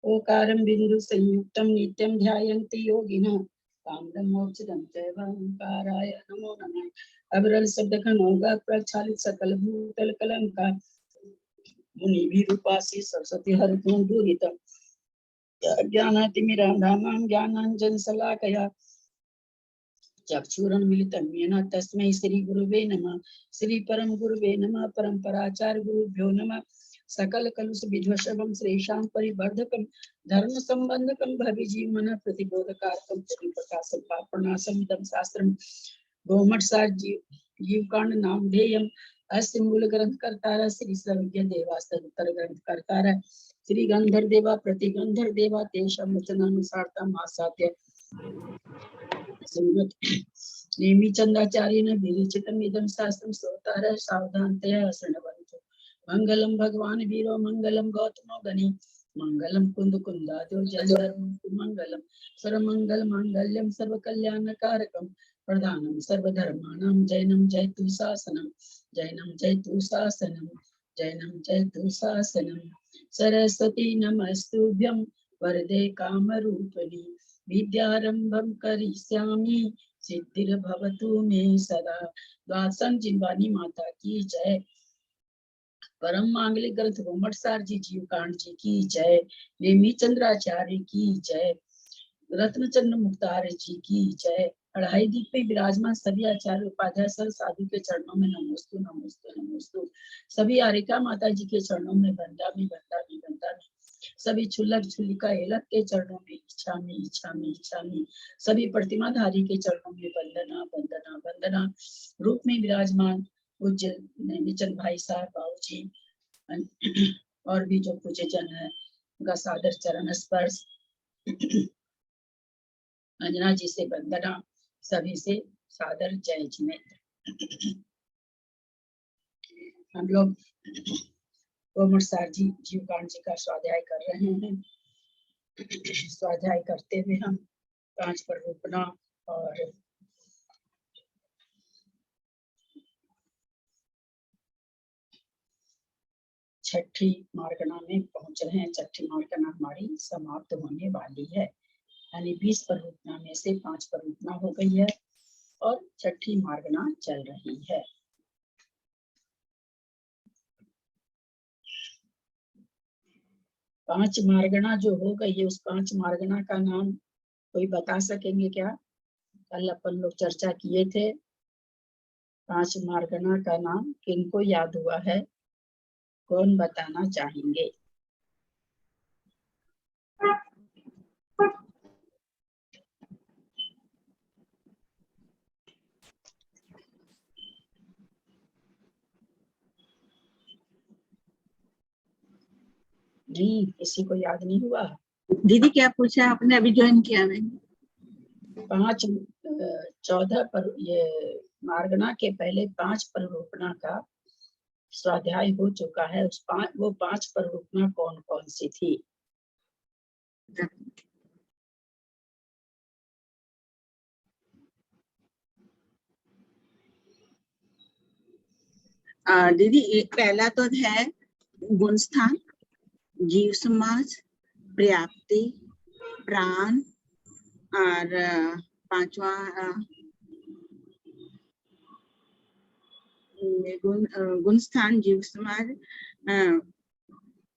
ओकारं बिंदु संयुक्तं नित्यं ध्यायन्ति योगिनः कामदं मोक्षदं चैव ओंकाराय नमो नमः। अविरल शब्द का नौगा प्रक्षालित सकल भूतल कलंका मुनि भी रूपासी सरस्वती हरितुम दूरितम ज्ञानातिमिरान्धानां ज्ञानाञ्जन शलाकया चक्षुरुन्मीलितं येन तस्मै श्री गुरुवे नमः। श्री परम गुरुवे नमः। परम्पराचार्य गुरुभ्यो नमः। सकल कलुष विध्वंसकं श्रेषां परिवर्धकं धर्म संबंधकं भविजीवन प्रतिबोधकारकं प्रकाशं पापनाशं इदं शास्त्रं गोमठसार जीवकांड नामधेयम्। अस्य मूल ग्रंथ कर्तार श्री सर्वज्ञ देवास्तर ग्रंथ कर्तार श्री गंधर देवा प्रतिगंधर देवा तेषां वचनानुसारता मासाद्य नेमि चंद्राचार्येण विरचितम् इदं शास्त्रं श्रोतारः सावधानतया शृण्वन्तु। मंगलम भगवान वीरो मंगलम गौतमो गणि मंगलम कुंद कुंदादो जयधर्म मंगलम सर्वमंगल मांगल्यम सर्वकल्याणकारकम प्रधानम सर्वधर्माणां जैनम जयतु शासनम जैनम जयतु शासनम जैनम जयतु शासनम। सरस्वती नमस्तुभ्यं वरदे कामरूपिणी विद्यारंभं करिष्यामि सिद्धिर्भवतु मे सदा। द्वादशं जिनवानी माता की जय। परम मांगलिक ग्रंथ गोमठसार जी जीवकांड जी की जय। नेमी चंद्राचार्य की जय। रत्नचंद्र मुक्तार जी की जय। अढ़ाई दीप पे विराजमान सभी आचार्य उपाध्याय सर साधु के चरणों में नमोस्तु नमोस्तु नमोस्तु। सभी आरिका माता जी के चरणों में बंदामी बंदामी बंदामी। सभी छुल्लक छुल्लिका एलक के चरणों में इच्छामी इच्छामी इच्छामी। सभी प्रतिमाधारी के चरणों में वंदना वंदना वंदना। रूप में विराजमान पूज्य नेमीचंद भाई साहब बाबूजी और भी जो पूज्य जन है उनका सादर चरण स्पर्श। अंजना जी से वंदना, सभी से सादर जय जिनेन्द्र। हम लोग गोमठसार जी जीवकांड जी का स्वाध्याय कर रहे हैं। स्वाध्याय करते हुए हम 5 प्ररूपणा और छठी मार्गणा में पहुंच रहे हैं। छठी मार्गणा हमारी समाप्त होने वाली है, यानी 20 प्ररूपणा में से 5 प्ररूपणा हो गई है और छठी मार्गणा चल रही है। पांच मार्गणा जो हो गई है, उस 5 मार्गणा का नाम कोई बता सकेंगे क्या? कल अपन लोग चर्चा किए थे। 5 मार्गणा का नाम किनको याद हुआ है? कौन बताना चाहेंगे? नहीं, किसी को याद नहीं हुआ? दीदी क्या पूछा आपने? अभी ज्वाइन किया मैंने। 14 पर ये मार्गणा के पहले 5 प्ररूपणा का स्वाध्याय हो चुका है। वो 5 प्ररूपणा कौन कौन सी थी? दीदी पहला तो है गुणस्थान, जीव समाज, पर्याप्ति, प्राण और 5वां गुणस्थान, जीव समाज,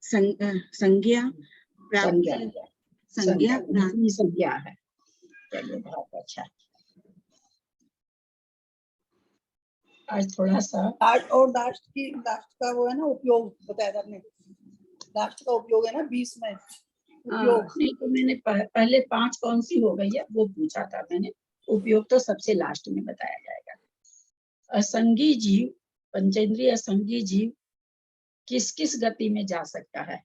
संज्ञा, प्राप्ति, संज्ञा है। चलिए बहुत अच्छा। आज थोड़ा सा और लास्ट का वो है ना उपयोग बताया था आपने। लास्ट का उपयोग है ना 20 में उपयोग। नहीं तो मैंने पहले 5 कौन सी हो गई है वो पूछा था मैंने। उपयोग तो सबसे लास्ट में बताया जाएगा। असंगी जीव, पंचेंद्रिय असंगी जीव किस किस गति में जा सकता है?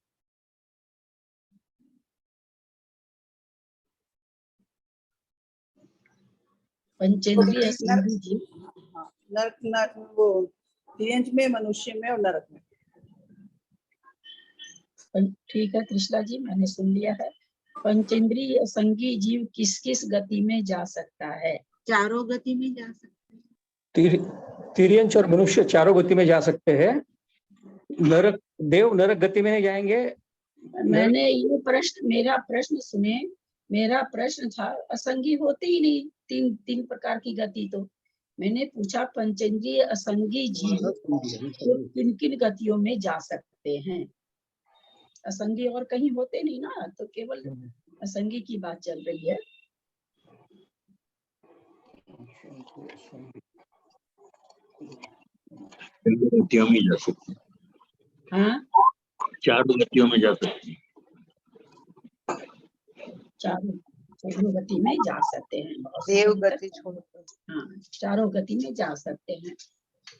पंचेंद्रिय असंगी जीव नरक वो तिर्यंच में, मनुष्य में और नरक में। ठीक है कृष्णा जी, मैंने सुन लिया है। पंचेंद्रिय असंगी जीव किस किस गति में जा सकता है? चारों गति में जा सकते हैं। तिर्यंच और मनुष्य चारों गति में जा सकते हैं। नरक, देव नरक गति में नहीं जाएंगे, मैंने ये प्रश्न, मेरा प्रश्न सुने, मेरा प्रश्न था असंगी होते ही नहीं, तीन तीन प्रकार की गति। तो मैंने पूछा पंचेंद्रिय असंगी जीव तो किन किन गतियों में जा सकते हैं। असंगी और कहीं होते नहीं ना, तो केवल असंगी की बात चल रही है। गतियों में जा सकते हैं, हाँ, 4 गतियों में जा सकते हैं। चारों गति में जा सकते हैं। देव गति छोड़कर हाँ, चारों गति में जा सकते हैं।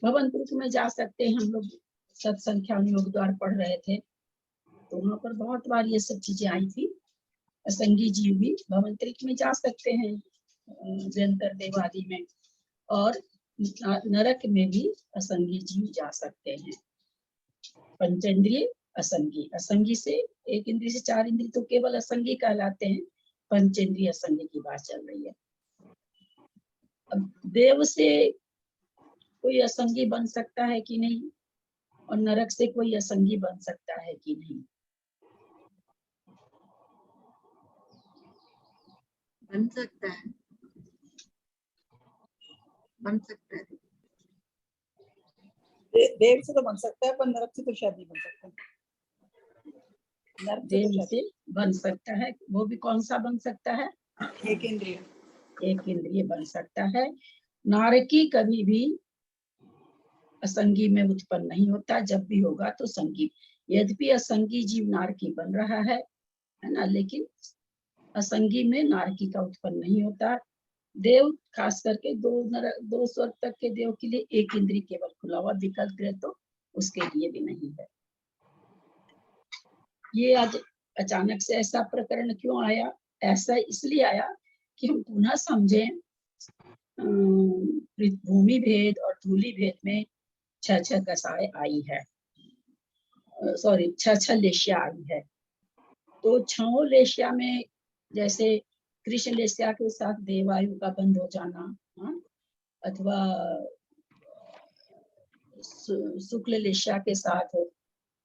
भवंतरिक में जा सकते हैं। हम लोग सत्संख्या योग द्वार पढ़ रहे थे, तो वहाँ पर बहुत बार ये सब चीजें आई थी। असंगी जीव भी भवंतरिक में जा सकते हैं, व्यंतर देव आदि में, और नरक में भी असंगी जीव जा सकते हैं। पंचेंद्रिय असंगी, असंगी से 1 इंद्रिय से 4 इंद्रिय तो केवल असंगी कहलाते हैं। पंचेंद्रिय असंगी की बात चल रही है। अब देव से कोई असंगी बन सकता है कि नहीं, और नरक से कोई असंगी बन सकता है कि नहीं? बन सकता है, बन सकता है। देव से तो बन सकता है, पर नरक से तो शायद नहीं बन सकता। नरक से देव तो से बन सकता है, वो भी कौन सा बन सकता है? शायद एक इंद्रिय। 1 इंद्रिय बन सकता है। नारकी कभी भी असंगी में उत्पन्न नहीं होता, जब भी होगा तो संगी। यद्यपि असंगी जीव नारकी बन रहा है ना, लेकिन असंगी में नारकी का उत्पन्न नहीं होता। देव खास करके 2 स्वर्ग तक के देव के लिए 1 इंद्रिय केवल खुला हुआ, विकल्प ग्रह तो उसके लिए भी नहीं है। ये आज अचानक से ऐसा प्रकरण क्यों आया? ऐसा इसलिए आया कि हम पुनः समझें भूमि भेद और धूलि भेद में 6 दशाएं आई है, सॉरी 6 लेशिया आई है। तो 6 लेशिया में जैसे कृष्ण लेशिया के साथ देवायु का बंध हो जाना, अथवा शुक्ल लेशिया के साथ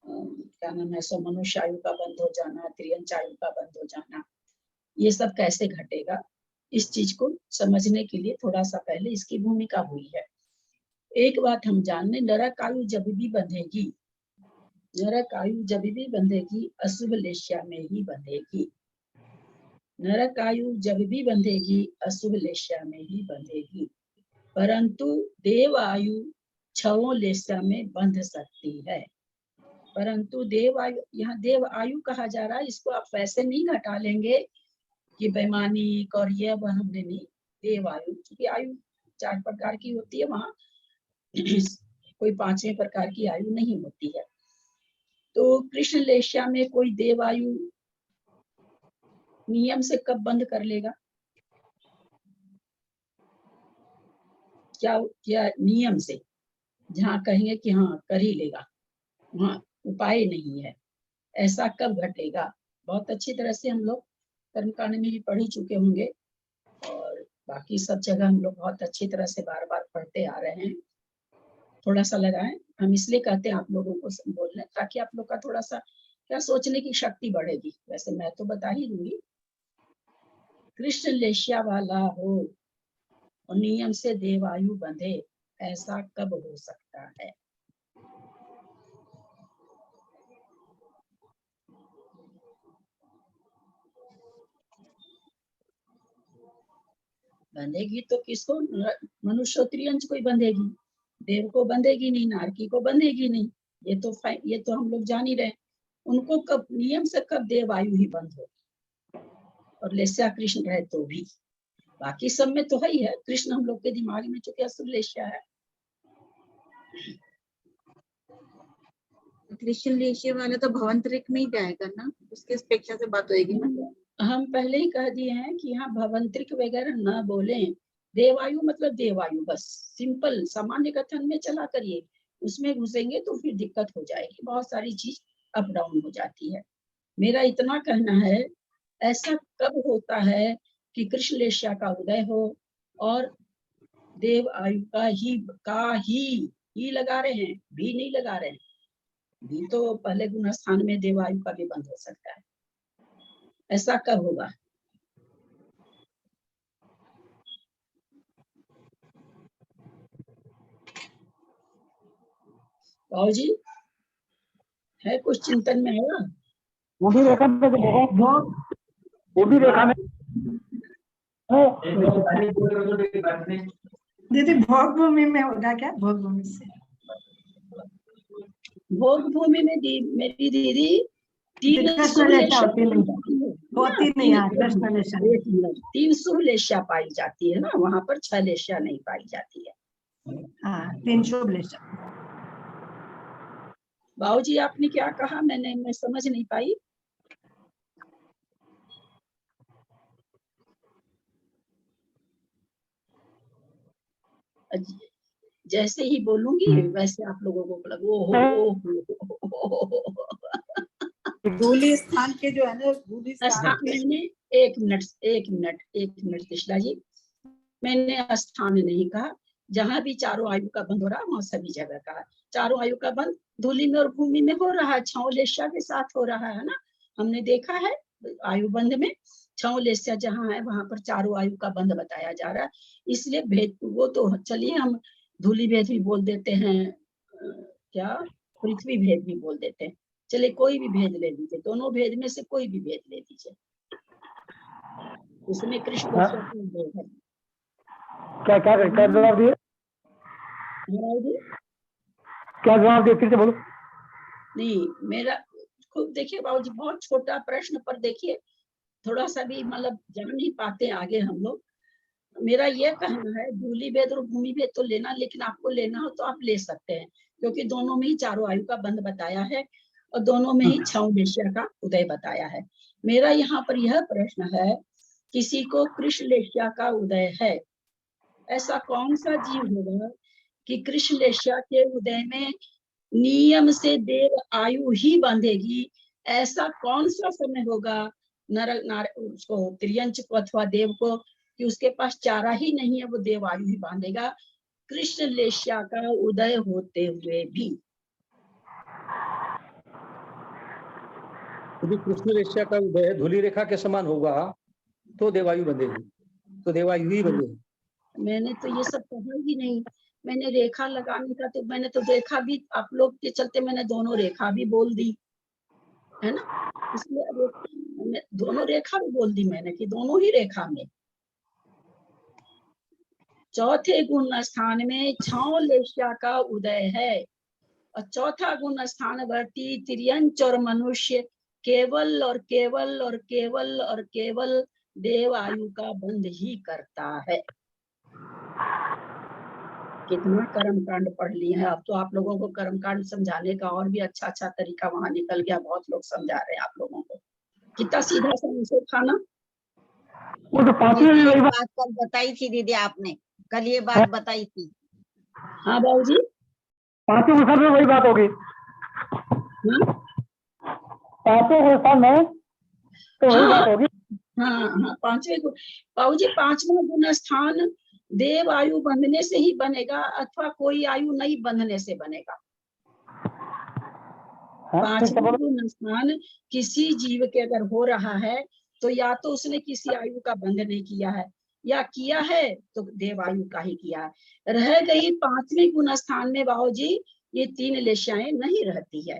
क्या नाम है, सो मनुष्यायु का बंध हो जाना, त्रियंचायु का बंध हो जाना, ये सब कैसे घटेगा, इस चीज को समझने के लिए थोड़ा सा पहले इसकी भूमिका हुई है। एक बात हम जान लें, नरक आयु जब भी बंधेगी, नरक आयु जब भी बंधेगी अशुभ लेशिया में ही बंधेगी। नरक आयु जब भी बंधेगी अशुभ लेशिया में ही बंधेगी, परंतु देव आयु 6 लेशिया में बंध सकती है। परंतु देव आयु, यहाँ देव आयु कहा जा रहा है, इसको आप वैसे नहीं घटा लेंगे कि वैमानिक और ये वह हमने नहीं। देव आयु, क्योंकि आयु 4 प्रकार की होती है, वहां कोई 5वें प्रकार की आयु नहीं होती है। तो कृष्ण लेशिया में कोई देव आयु नियम से कब बंद कर लेगा? क्या नियम से, जहाँ कहेंगे कि हाँ कर ही लेगा, वहाँ उपाय नहीं है, ऐसा कब घटेगा? बहुत अच्छी तरह से हम लोग कर्मकांड में भी पढ़ ही चुके होंगे, और बाकी सब जगह हम लोग बहुत अच्छी तरह से बार बार पढ़ते आ रहे हैं। थोड़ा सा लगाएं, हम इसलिए कहते हैं आप लोगों को बोलने, ताकि आप लोग का थोड़ा सा क्या सोचने की शक्ति बढ़ेगी। वैसे मैं तो बता ही दूंगी। कृष्ण लेशिया वाला हो और नियम से देवायु बंधे, ऐसा कब हो सकता है? बंधेगी तो किसको? मनुष्य त्रियंच को ही बंधेगी, देव को बंधेगी नहीं, नारकी को बंधेगी नहीं। ये तो हम लोग जान ही रहे। उनको कब नियम से कब देवायु ही बंद हो, और लेस्या कृष्ण रहे तो भी। बाकी सब में तो है ही है, कृष्ण हम लोग के दिमाग में चूंकि अशुभ लेस्या है। कृष्ण लेशिया वाला तो भवंतरिक में ही जाएगा ना, उसके अपेक्षा से बात होगी ना। हम पहले ही कह दिए हैं कि यहाँ भवंतरिक वगैरह न बोले, देवायु मतलब देवायु, बस सिंपल सामान्य कथन में चला करिए। उसमें घुसेंगे तो फिर दिक्कत हो जाएगी, बहुत सारी चीज अप डाउन हो जाती है। मेरा इतना कहना है, ऐसा कब होता है कि कृष्ण लेशिया का उदय हो और देव आयु का ही लगा रहे हैं, भी नहीं लगा रहे हैं, भी तो पहले गुण स्थान में देव आयु का भी बंध हो सकता है। ऐसा कब होगा? बाबू जी है कुछ चिंतन में है? वो भी रेखा में वो भी रेखा में दीदी भोग भूमि में होगा क्या? भोग भूमि से भोग भूमि में मेरी दीदी तीन कृष्ण लेशा होती नहीं है, कृष्ण लेशा 3 शुभ लेशा पाई जाती है ना, वहां पर 6 लेशा नहीं पाई जाती है। हाँ 3 शुभ लेशा। बाबूजी आपने क्या कहा? मैं समझ नहीं पाई। जैसे ही बोलूंगी वैसे आप लोगों को धूली स्थान के जो है ना, धूली स्थान के मैंने एक मिनट कृष्णा जी, मैंने स्थान नहीं कहा। जहाँ भी चारों आयु का बंध हो रहा है वहाँ सभी जगह का चारों आयु का बंध धूलि में और भूमि में हो रहा है, 6 लेशा के साथ हो रहा है ना। हमने देखा है आयु बंध में 6 लेशा जहाँ है वहां पर चारों आयु का बंध बताया जा रहा है। इसलिए भेद वो तो चलिए हम धूलि भेद भी बोल देते हैं, क्या पृथ्वी भेद भी बोल देते हैं। चलिए कोई भी भेद ले लीजिए, दोनों भेद में से कोई भी भेद ले लीजिए, उसमें कृष्ण भेद है। क्या क्या क्या जवाब दिए? क्या जवाब दिए? फिर से बोलो। नहीं मेरा खूब देखिए बाबूजी, बहुत छोटा प्रश्न पर देखिए थोड़ा सा भी मतलब जान नहीं पाते आगे हम लोग। मेरा ये कहना है धूलि भेद और भूमि भेद तो लेना, लेकिन आपको लेना हो तो आप ले सकते हैं, क्योंकि दोनों में ही चारों आयु का बंध बताया है और दोनों में ही 6 लेशा का उदय बताया है। मेरा यहाँ पर यह प्रश्न है, किसी को कृष्ण लेशा का उदय है, ऐसा कौन सा जीव होगा कि कृष्ण लेशा के उदय में नियम से देव आयु ही बांधेगी? ऐसा कौन सा समय होगा उसको त्रियंच को अथवा देव को कि उसके पास चारा ही नहीं है, वो देव आयु ही बांधेगा कृष्ण लेशा का उदय होते हुए भी? यदि कृष्ण रेखा का उदय धूलि रेखा के समान होगा तो देवायु बंधेगी, तो देवायु ही बंधेगी। मैंने तो ये सब कहा ही नहीं। मैंने रेखा लगाने का तो मैंने तो रेखा भी आप लोग के चलते मैंने दोनों रेखा भी बोल दी है ना, इसलिए दोनों रेखा भी बोल दी मैंने कि दोनों ही रेखा में चौथे गुण स्थान में 6 लेशा का उदय है और चौथा गुण स्थान वर्ती तिर्यंच और मनुष्य केवल और केवल और केवल और केवल देव आयु का बंध ही करता है। कितना कर्म कांड पढ़ लिए हैं, अब तो आप लोगों को कर्म कांड समझाने का और भी अच्छा अच्छा तरीका वहां निकल गया, बहुत लोग समझा रहे हैं आप लोगों को। कितना सीधा सा खाना। वो तो पांचवी ये बात कल बताई थी दीदी आपने, कल ये बात बताई थी। हाँ बाबूजी, पांचों गुण में वही बात होगी। पांचों गुण में तो वही बात होगी। हाँ 5वें गुण बाबूजी, 5वां गुण स्थान देव आयु बंधने से ही बनेगा अथवा कोई आयु नहीं बंधने से बनेगा? 5वां गुण स्थान किसी जीव के अगर हो रहा है तो या तो उसने किसी आयु का बंध नहीं किया है, या किया है तो देव आयु का ही किया है। रह गई 5वें गुण स्थान में बाबूजी ये 3 लेशाएं नहीं रहती है।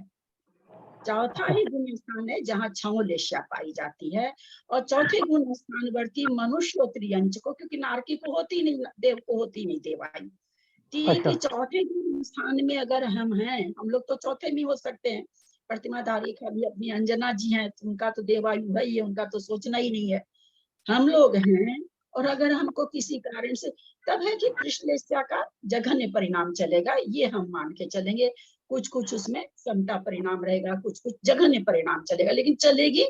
चौथा ही गुण स्थान है जहाँ 6 लेशा पाई जाती है और चौथे गुण स्थान वर्ती मनुष्य और त्रियंच को, क्योंकि नारकी को होती नहीं, देव को होती नहीं देवायु। कि चौथे गुण स्थान में अगर हम हैं, हम लोग तो चौथे में हो सकते हैं। प्रतिमाधारी का भी अपनी अंजना जी हैं, उनका तो देवायु है ही, उनका तो सोचना ही नहीं है। हम लोग हैं और अगर हमको किसी कारण से तब है कि कृष्ण लेशा का जघन्य परिणाम चलेगा, ये हम मान के चलेंगे। कुछ कुछ उसमें समता परिणाम रहेगा, कुछ कुछ जघन्य परिणाम चलेगा, लेकिन चलेगी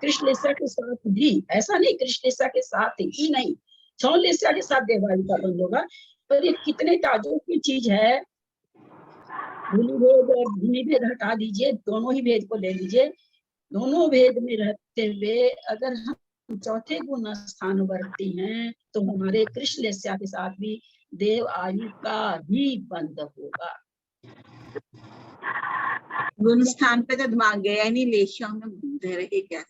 कृष्ण लेशा के साथ भी। ऐसा नहीं कृष्ण लेशा के साथ ही नहीं, 6 लेशा के साथ देवायु का बंध होगा। पर ये कितने ताजुब की चीज है। धूलि भेद और भूमि भेद हटा दीजिए, दोनों ही भेद को ले लीजिए। दोनों भेद में रहते हुए अगर हम चौथे गुण स्थान वर्ती हैं तो हमारे कृष्ण लेशा के साथ भी देव आयु का ही बंध होगा। गुण स्थान पे तो दिमाग गया ही नहीं, लेशिया में घूमते रहे क्या?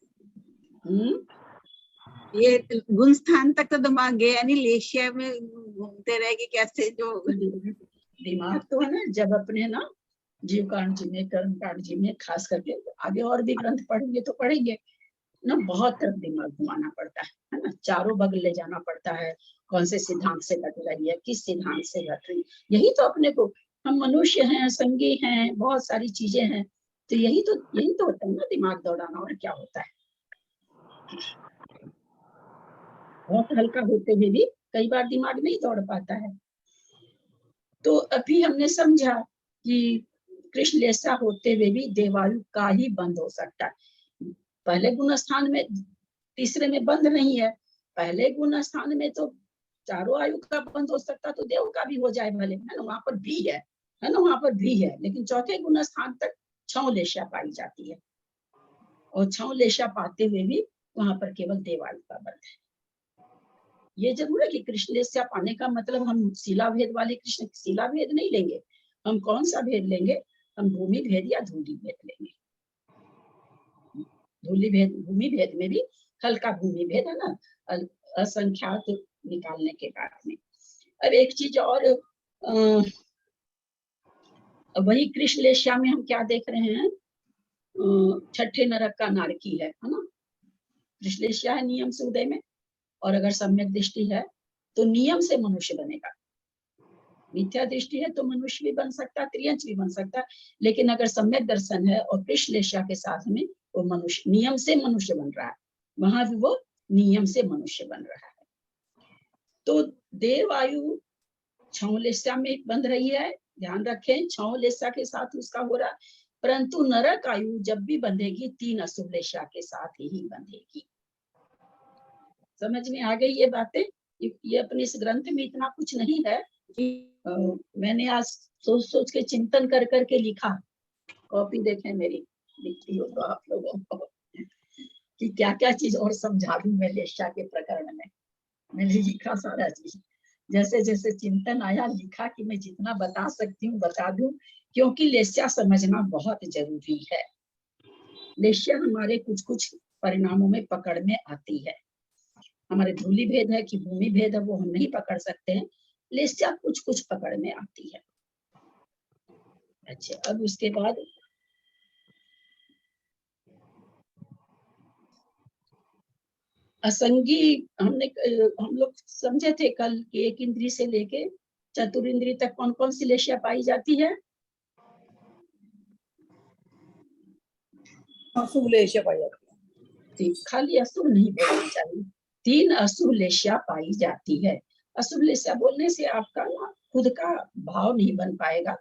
ये गुण स्थान तक तो दिमाग गया नहीं, लेशिया में घूमते रहे कि कैसे जो दिमाग तो है ना, जब अपने ना जीव कांड जी में, कर्म कांड जी में, खास करके आगे और भी ग्रंथ पढ़ेंगे तो पढ़ेंगे ना, बहुत तरफ दिमाग घुमाना पड़ता है ना, चारों बगल ले जाना पड़ता है। कौन से सिद्धांत से घट रही है, किस सिद्धांत से घट रही है, यही तो अपने को, हम मनुष्य हैं, संगी हैं, बहुत सारी चीजें हैं, तो यही तो होता है ना दिमाग दौड़ाना, और क्या होता है। बहुत हल्का होते हुए भी कई बार दिमाग नहीं दौड़ पाता है। तो अभी हमने समझा कि कृष्ण लेसा होते हुए भी देवायु का ही बंद हो सकता है। पहले गुण स्थान में, तीसरे में बंद नहीं है। पहले गुण स्थान में तो चारों आयु का बंद हो सकता, तो देव का भी हो जाए भले, है ना, वहां पर भी है ना, वहां पर भी है। लेकिन चौथे गुण स्थान तक छौ लेशा पाई जाती है, और छौ लेशा पाते हुए भी वहां पर केवल देवायु का बंद है। ये जरूर है कि कृष्ण लेशा पाने का मतलब हम शिला भेद वाले कृष्ण शिला भेद नहीं लेंगे। हम कौन सा भेद लेंगे? हम भूमि भेद या धूलि भेद लेंगे। धूलि भेद, भूमि भेद में भी हल्का भूमि भेद है ना, असंख्यात निकालने के बाद में। अब एक चीज और, वही कृष्ण लेशा में हम क्या देख रहे हैं, छठे नरक का नारकी है ना। कृष्ण लेशा है नियम से उदय में, और अगर सम्यक दृष्टि है तो नियम से मनुष्य बनेगा। मिथ्या दृष्टि है तो मनुष्य भी बन सकता है, त्रियंच भी बन सकता है, लेकिन अगर सम्यक दर्शन है और कृष्ण लेशा के साथ में, वो मनुष्य नियम से मनुष्य बन रहा है, वहां भी वो नियम से मनुष्य बन रहा है। तो देव आयु छौ लेशा में बंध रही है, ध्यान रखें, छौ लेशा के साथ उसका हो रहा है। परंतु नरक आयु जब भी बंधेगी, 3 अशुभ लेशा के साथ ही बंधेगी। समझ में आ गई ये बातें? ये अपने इस ग्रंथ में इतना कुछ नहीं है। मैंने आज सोच के चिंतन कर करके लिखा। कॉपी देखें मेरी, लिखती हो तो आप लोगों को, कि क्या क्या चीज और समझा दूं मैं लेशा के प्रकरण में। मैंने लिखा सारा चीज, जैसे जैसे चिंतन आया लिखा कि मैं जितना बता सकती हूँ बता दूं, क्योंकि लेशा समझना बहुत जरूरी है। लेशा हमारे कुछ कुछ परिणामों में पकड़ में आती है। हमारे धूलि भेद है कि भूमि भेद है, वो हम नहीं पकड़ सकते हैं, लेशा कुछ कुछ पकड़ में आती है। अच्छा, अब उसके बाद असंगी, हम लोग समझे थे कल कि एक इंद्री से लेके चतुर इंद्री तक कौन कौन सी लेशा पाई जाती है? अशुभ लेशा पाई जाती है। खाली अशुभ नहीं बोलना चाहिए, 3 अशुभ लेशा पाई जाती है। अशुभ लेशा बोलने से आपका ना खुद का भाव नहीं बन पाएगा।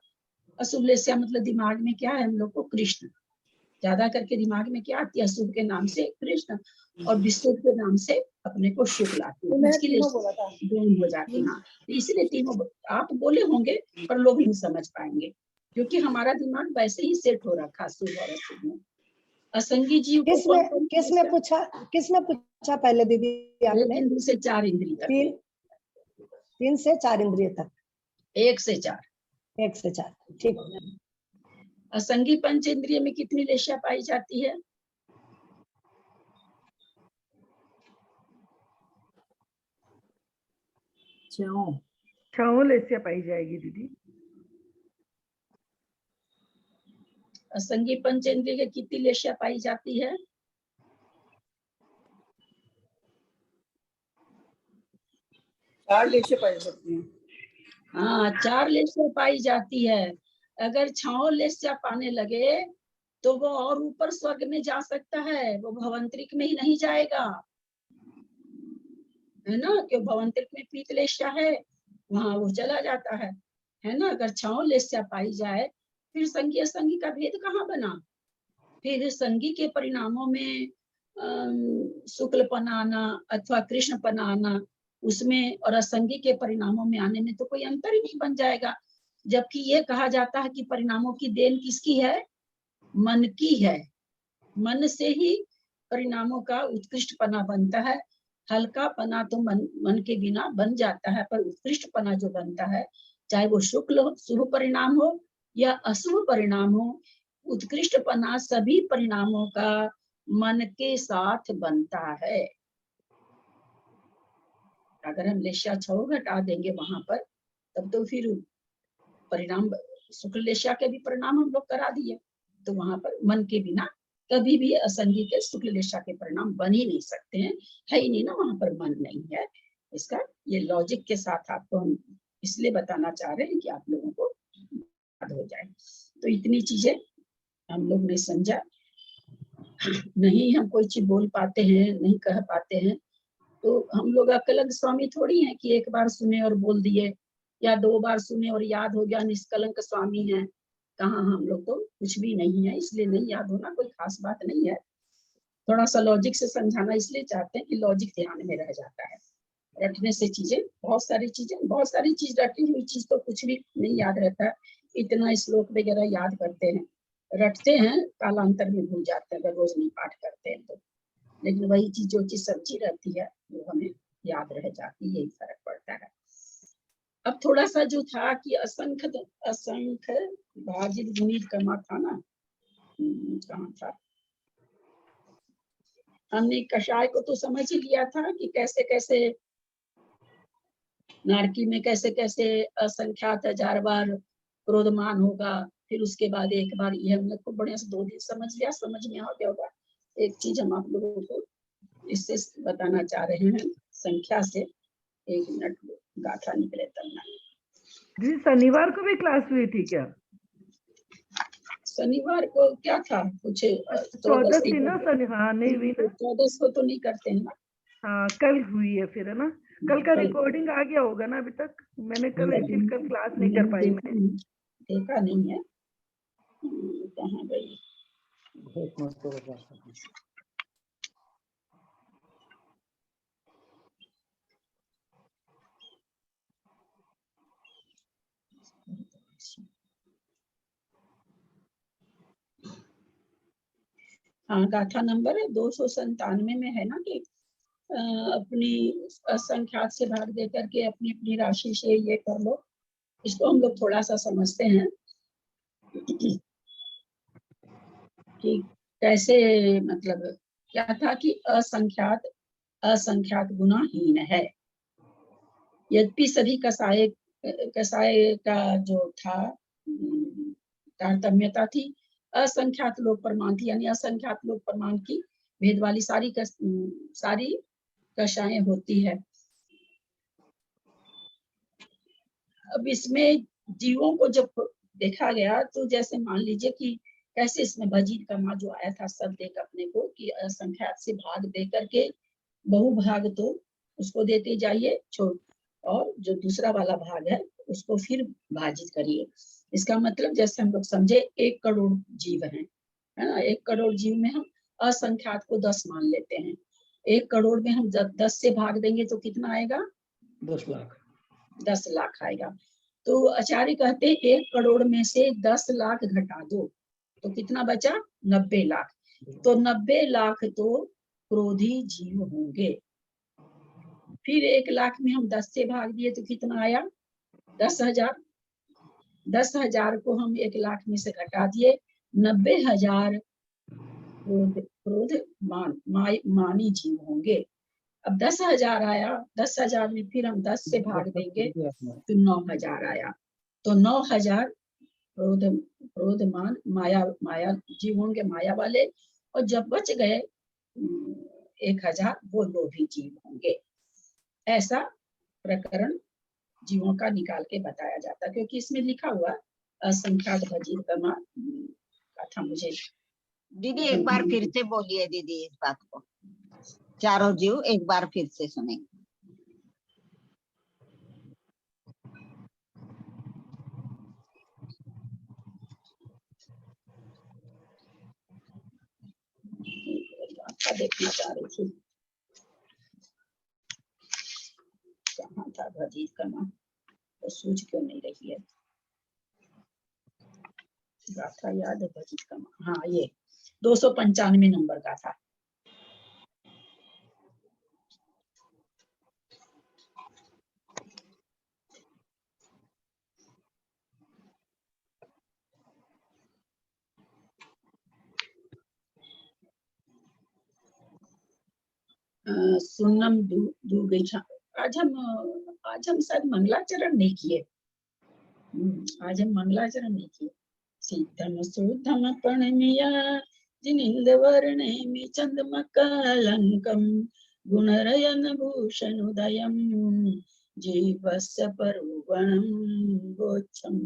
अशुभ लेशा मतलब दिमाग में क्या है हम लोग को? कृष्ण ज्यादा करके दिमाग में क्या आती है? अशुभ के नाम से कृष्ण, और विशुद्ध के नाम से अपने को शुक्ल आती है, इसके लिए दोनों हो जाती है। इसलिए तीनों आप बोले होंगे पर लोग नहीं समझ पाएंगे, क्योंकि हमारा दिमाग वैसे ही सेट हो रखा शुभ और अशुभ में। असंगी जीव को किस में पूछा पहले दीदी आपने? 1 से 4 इंद्रिय तक। 3 से 4 इंद्रिय तक। 1 से 4। 1 से 4, ठीक। असंगी पंच इंद्रिय में कितनी लेशा पाई जाती है? छह लेशा पाई जाएगी दीदी। असंगी पंच इंद्रिय की कितनी लेशा पाई जाती है? 4 लेशा पाई जाती है। हाँ, 4 लेशा पाई जाती है। अगर 6 लेशा पाने लगे तो वो और ऊपर स्वर्ग में जा सकता है, वो भवंतरिक में ही नहीं जाएगा, है ना, क्यों? भवंतरिक में पीत लेशा है, वहां वो चला जाता है ना। अगर 6 लेशा पाई जाए, फिर संगी असंगी का भेद कहाँ बना? फिर संगी के परिणामों में शुक्लपना आना अथवा कृष्णपना आना, उसमें और असंगी के परिणामों में आने में तो कोई अंतर ही नहीं बन जाएगा। जबकि ये कहा जाता है कि परिणामों की देन किसकी है? मन की है। मन से ही परिणामों का उत्कृष्टपना बनता है। हल्का पना तो मन के बिना बन जाता है, पर उत्कृष्टपना जो बनता है, चाहे वो शुक्ल शुभ परिणाम हो या अशुभ परिणामों, उत्कृष्टपना सभी परिणामों का मन के साथ बनता है। अगर हम लेशा छौ घटा देंगे वहां पर, तब तो फिर परिणाम शुक्ल लेशा के भी परिणाम हम लोग करा दिए, तो वहां पर मन के बिना कभी भी असंगी के शुक्ल लेशा के परिणाम बन ही नहीं सकते हैं, है ही नहीं ना, वहां पर मन नहीं है। इसका ये लॉजिक के साथ आपको हम इसलिए बताना चाह रहे हैं कि आप लोगों को याद हो जाए। तो इतनी चीजें हम लोग ने समझा। नहीं हम कोई चीज बोल पाते हैं, नहीं कह पाते हैं, तो हम लोग अकलंक स्वामी थोड़ी हैं कि एक बार सुने और बोल दिए, या 2 बार सुने और याद हो गया, निष्कलंक स्वामी है। कहाँ, हम लोग तो कुछ भी नहीं है, इसलिए नहीं याद होना कोई खास बात नहीं है। थोड़ा सा लॉजिक से समझाना इसलिए चाहते हैं कि लॉजिक ध्यान में रह जाता है। रटने से चीजें, बहुत सारी चीज रटी हुई चीज तो कुछ भी नहीं याद रहता है। इतना श्लोक वगैरह याद करते हैं, रटते हैं, कालांतर में भूल जाते हैं अगर रोज नहीं पाठ करते हैं तो। लेकिन वही चीज, जो चीज समझी रहती है वो हमें याद रह जाती है, यही फर्क पड़ता है। अब थोड़ा सा जो था कि असंख्य भाजित गुणित कर्मा था ना, कहाँ था, हमने कषाय को तो समझ ही लिया था कि कैसे कैसे नारकी में कैसे कैसे असंख्यात 1000 बार क्रोधमान होगा। फिर उसके बाद एक बार, ये हमने खूब बढ़िया से 2 दिन समझ लिया, समझ में आ गया होगा। एक चीज हम आप लोगों को इससे बताना चाह रहे हैं, संख्या से। 1 मिनट गाथा निकले तब ना। दीदी शनिवार को भी क्लास हुई थी क्या? शनिवार को क्या था, कुछ 14 थी ना शनि, हाँ नहीं हुई ना। 14 को तो नहीं करते हैं ना। हाँ कल हुई है फिर, है ना? कल का कल रिकॉर्डिंग आ गया होगा ना अभी तक? मैंने कल एक्चुअली कल क्लास नहीं कर पाई मैं। देखा नहीं है, कहाँ गई। हाँ, गाथा नंबर 297 में है ना कि अपनी असंख्यात से भाग दे करके अपनी अपनी राशि से ये कर लो। इसको हम लोग थोड़ा सा समझते हैं कि कैसे, मतलब क्या था कि असंख्यात गुनाहीन है। यद्यपि सभी कसाय का जो था तारतम्यता थी, असंख्यात लोग प्रमाण थी, यानी असंख्यात लोग प्रमाण की भेद वाली सारी कषाएं होती है। अब इसमें जीवों को जब देखा गया तो जैसे मान लीजिए कि कैसे इसमें भजीत कमा जो आया था शब्द एक अपने को कि असंख्यात से भाग दे करके बहुभाग तो उसको देते जाइए छोड़, और जो दूसरा वाला भाग है उसको फिर भाजित करिए। इसका मतलब जैसे हम लोग समझे 1 करोड़ जीव हैं, है ना। 1 करोड़ जीव में हम असंख्यात को 10 मान लेते हैं। 1 करोड़ में हम 10 से भाग देंगे तो कितना आएगा? 10 लाख। 10 लाख आएगा। तो आचार्य कहते हैं 1 करोड़ में से 10 लाख घटा दो तो कितना बचा? 90 लाख। तो 90 लाख तो क्रोधी जीव होंगे। फिर 1 लाख में हम 10 से भाग दिए तो कितना आया? 10,000। 10,000 को हम 1 लाख में से घटा दिए, 90,000 क्रोध मानी जीव होंगे। अब 10,000 आया, 10,000 में फिर हम 10 से भाग देंगे तो 9,000 आया। तो 9,000 क्रोधमान माया जीव होंगे, माया वाले। और जब बच गए 1,000 वो लोभी जीव होंगे। ऐसा प्रकरण जीवों का निकाल के बताया जाता, क्योंकि इसमें लिखा हुआ असंख्यात भजीर कमा था। मुझे दीदी एक बार फिर से बोलिए दीदी इस बात को, चारों जीव एक बार फिर से सुनेंगे। देखना चाह रही थी, कहाँ था भजीर कमा, तो सूझ क्यों नहीं रही है। गाथा याद है भजीर कमा, हाँ ये 295 नंबर का था। सुनम दुर्गेशा। आज हम शायद मंगलाचरण नहीं किए। आज हम मंगलाचरण नहीं किए। सिद्धम सुद्धम प्रणमिया जिनिंदवर्णे चंद्रमकलंकम गुणरयन भूषणोदयम जीवस्य परुगणं गोच्छम्।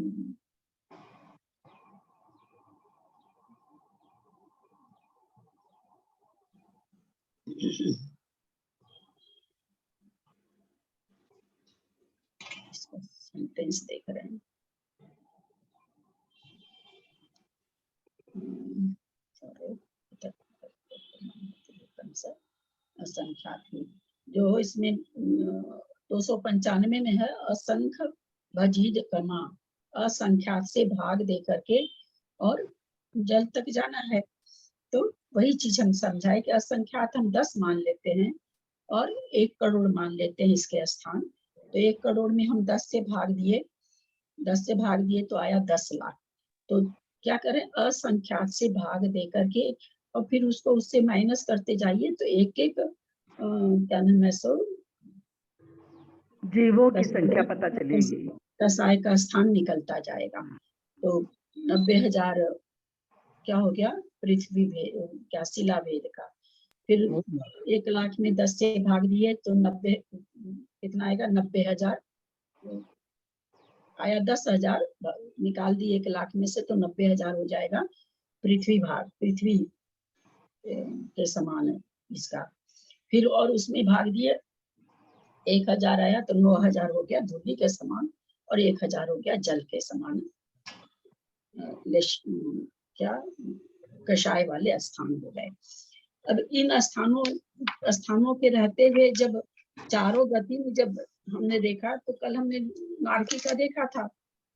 सेंटेंस देख रहे हैं। असंख्यात जो इसमें 295 में है, असंख्य भजीद कमा, असंख्यात से भाग दे करके और जल तक जाना है। तो वही चीज हम समझाए कि असंख्यात हम 10 मान लेते हैं और 1 करोड़ मान लेते हैं इसके स्थान। तो 1 करोड़ में हम 10 से भाग दिए तो आया 10 लाख। तो क्या करें, असंख्यात से भाग दे करके और फिर उसको उससे माइनस करते जाइए तो एक क्या नाम है सो जीवों की संख्या पता चलेगी। कसाय का स्थान निकलता जाएगा। तो 90,000 क्या हो गया, पृथ्वी भेद क्या शिला भेद का। फिर 1 लाख में 10 से भाग दिए तो 90 कितना आएगा, 90,000 आया। 10,000 निकाल दिए 1 लाख में से तो 90,000 हो जाएगा पृथ्वी भाग, पृथ्वी के समान है इसका। फिर और उसमें भाग दिए 1,000 आया तो 9,000 हो गया धूलि के समान और 1,000 हो गया जल के समान। क्या कषाय वाले स्थान हो गए। अब इन स्थानों पे रहते हुए जब चारों गति में जब हमने देखा तो कल हमने नारकी का देखा था,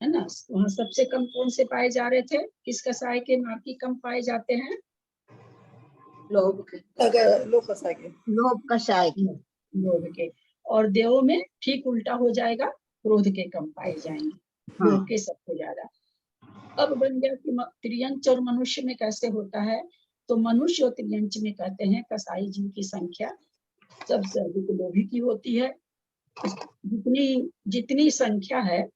है ना। वहाँ सबसे कम कौन से पाए जा रहे थे, किस कषाय के नारकी कम पाए जाते हैं, लोभ कषाय के। लोभ कषाय के। लोभ के। और देवों में ठीक उल्टा हो जाएगा, क्रोध के कम पाए जाएंगे, लोभ के सबसे ज्यादा। अब बन गया कि त्रियंच और मनुष्य में कैसे होता है। तो मनुष्य और त्रियंच में कहते हैं कसाई जीव की संख्या सबसे अधिक लोभी की होती है। जितनी संख्या है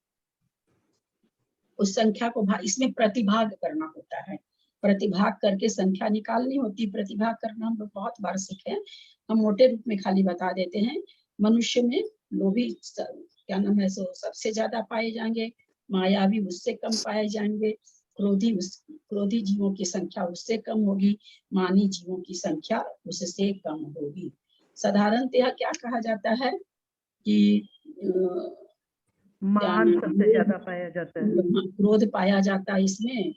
उस संख्या को इसमें प्रतिभाग करना होता है। प्रतिभाग करके संख्या निकालनी होती। प्रतिभाग करना हम लोग बहुत बार सीखे हैं, हम मोटे रूप में खाली बता देते हैं। मनुष्य में लोभी क्या नाम है सो सबसे ज्यादा पाए जाएंगे, मायावी उससे कम पाए जाएंगे, क्रोधी जीवों की संख्या उससे कम होगी, मानी जीवों की संख्या उससे कम होगी। साधारणतः क्या कहा जाता है कि मान सबसे ज्यादा पाया जाता है, क्रोध पाया जाता है इसमें,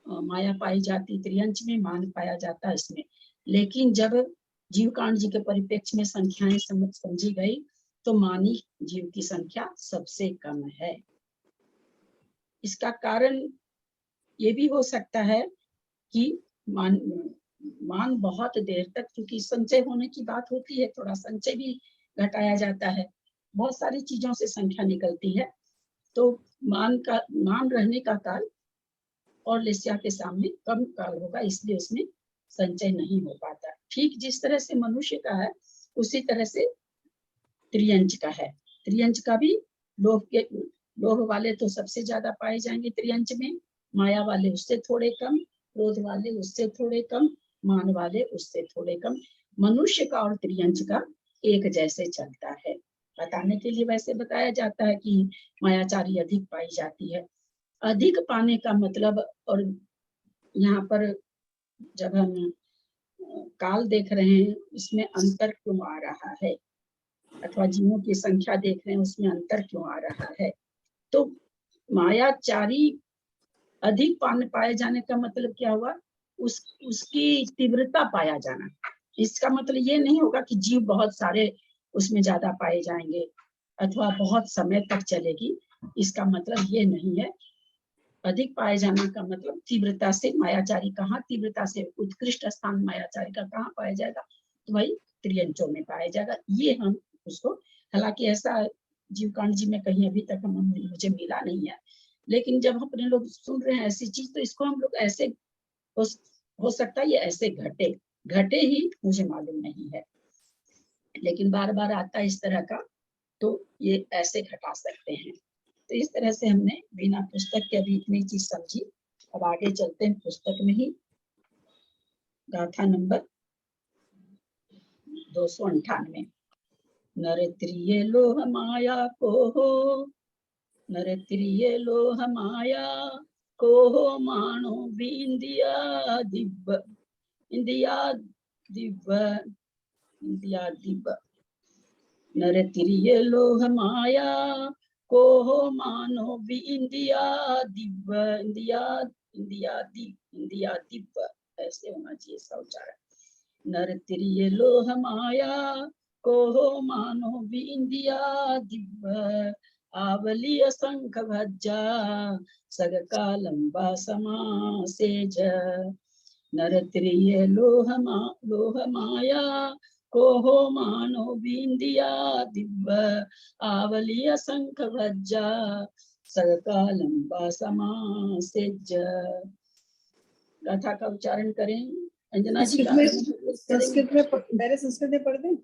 माया पाई जाती त्रियंच में, मान पाया जाता है इसमें। लेकिन जब जीवकांड जी के परिप्रेक्ष्य में संख्याएं समझी गई तो मानी जीव की संख्या सबसे कम है। इसका कारण ये भी हो सकता है कि मान बहुत देर तक, क्योंकि संचय होने की बात होती है, थोड़ा संचय भी घटाया जाता है, बहुत सारी चीजों से संख्या निकलती है। तो मान रहने का काल और लेस्या के सामने कम काल होगा, इसलिए उसमें संचय नहीं हो पाता। ठीक जिस तरह से मनुष्य का है उसी तरह से त्रियंच का है। त्रियंच का भी लोभ वाले तो सबसे ज्यादा पाए जाएंगे त्रियंच में, माया वाले उससे थोड़े कम, क्रोध वाले उससे थोड़े कम, मान वाले उससे थोड़े कम। मनुष्य का और त्रियंच का एक जैसे चलता है। बताने के लिए वैसे बताया जाता है कि मायाचारी अधिक पाई जाती है। अधिक पाने का मतलब, और यहाँ पर जब हम काल देख रहे हैं इसमें अंतर क्यों आ रहा है, अथवा जीवों की संख्या देख रहे हैं उसमें अंतर क्यों आ रहा है। तो मायाचारी अधिक पाए जाने का मतलब क्या हुआ, उसकी तीव्रता पाया जाना। इसका मतलब ये नहीं होगा कि जीव बहुत सारे उसमें ज्यादा पाए जाएंगे अथवा बहुत समय तक चलेगी, इसका मतलब ये नहीं है। अधिक पाए जाना का मतलब तीव्रता से। मायाचारी कहाँ तीव्रता से उत्कृष्ट स्थान मायाचारी का कहाँ पाया जाएगा, तो भाई त्रियंचों में पाया जाएगा। ये हम उसको, हालांकि ऐसा जीवकांड जी में कहीं अभी तक मुझे मिला नहीं है, लेकिन जब अपने लोग सुन रहे हैं ऐसी चीज तो इसको हम लोग ऐसे हो सकता है ये ऐसे घटे ही, मुझे मालूम नहीं है। लेकिन बार बार आता है इस तरह का, तो ये ऐसे घटा सकते हैं। तो इस तरह से हमने बिना पुस्तक के अभी इतनी चीज समझी। अब आगे चलते हैं पुस्तक में ही। गाथा नंबर 298। नरत्रिय लोह माया को हो, नरत्रिय लोह माया को हो मानो बिंदिया दिव्य, इंदिया दिव्य, इंदिया दिव्य। नरत्रिय लोह माया को हो मानो भी India Divya, India, India Divya, India Divya, ऐसे होना चाहिए इसका उच्चारण। नरत्रिय लोह माया को हो मानो भी इंदिया दिव्य, आवली असंख भज्जा सगका लंबा समासेज। नरत्रिय लोह माया को हो मानो बिंदिया दिव्य, आवली असंख भज्जा सगका लंबा समासेज। गाथा का उच्चारण करें अंजना जी। संस्कृत में पहले संस्कृत में पढ़ दें।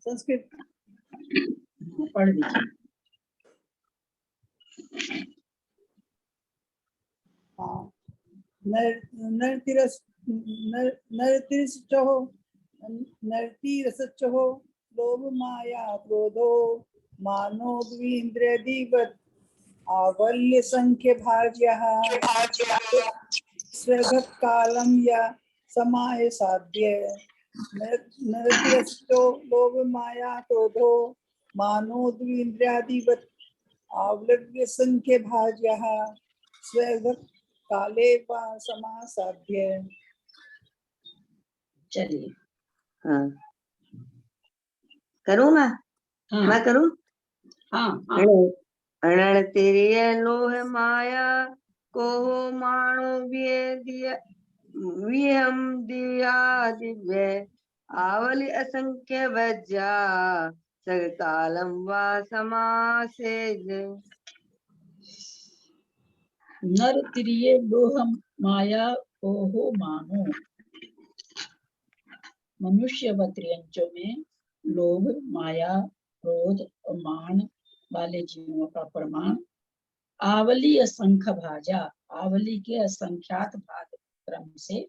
संस्कृत पढ़ दीजिए। हाँ। नरतिरसच्चो लोभ माया क्रोधो मानो द्विन्द्रियदिवत्, आवल्य संख्य भाज्यः स्वगत कालम या समाय साध्य। नरतिरसच्चो लोभ माया क्रोधो मानो द्विन्द्रियदिवत्, आवल्य संख्य भाज्यः स्वगत काले समासाध्य। चलिए। हाँ करूँ मैं? हाँ मैं करूँ? हाँ हाँ। अणतिरिय लोह माया को हो मानो विहम दिया दिव्य, आवली असंख्य भज्जा सगकालम वा समासेज। नरत्रिय लोह माया को हो मानो, मनुष्य व त्रियंचों में लोभ, माया, क्रोध और मान वाले जीवों का प्रमाण आवली असंख्य भाजा, आवली के असंख्यात भाग क्रम से,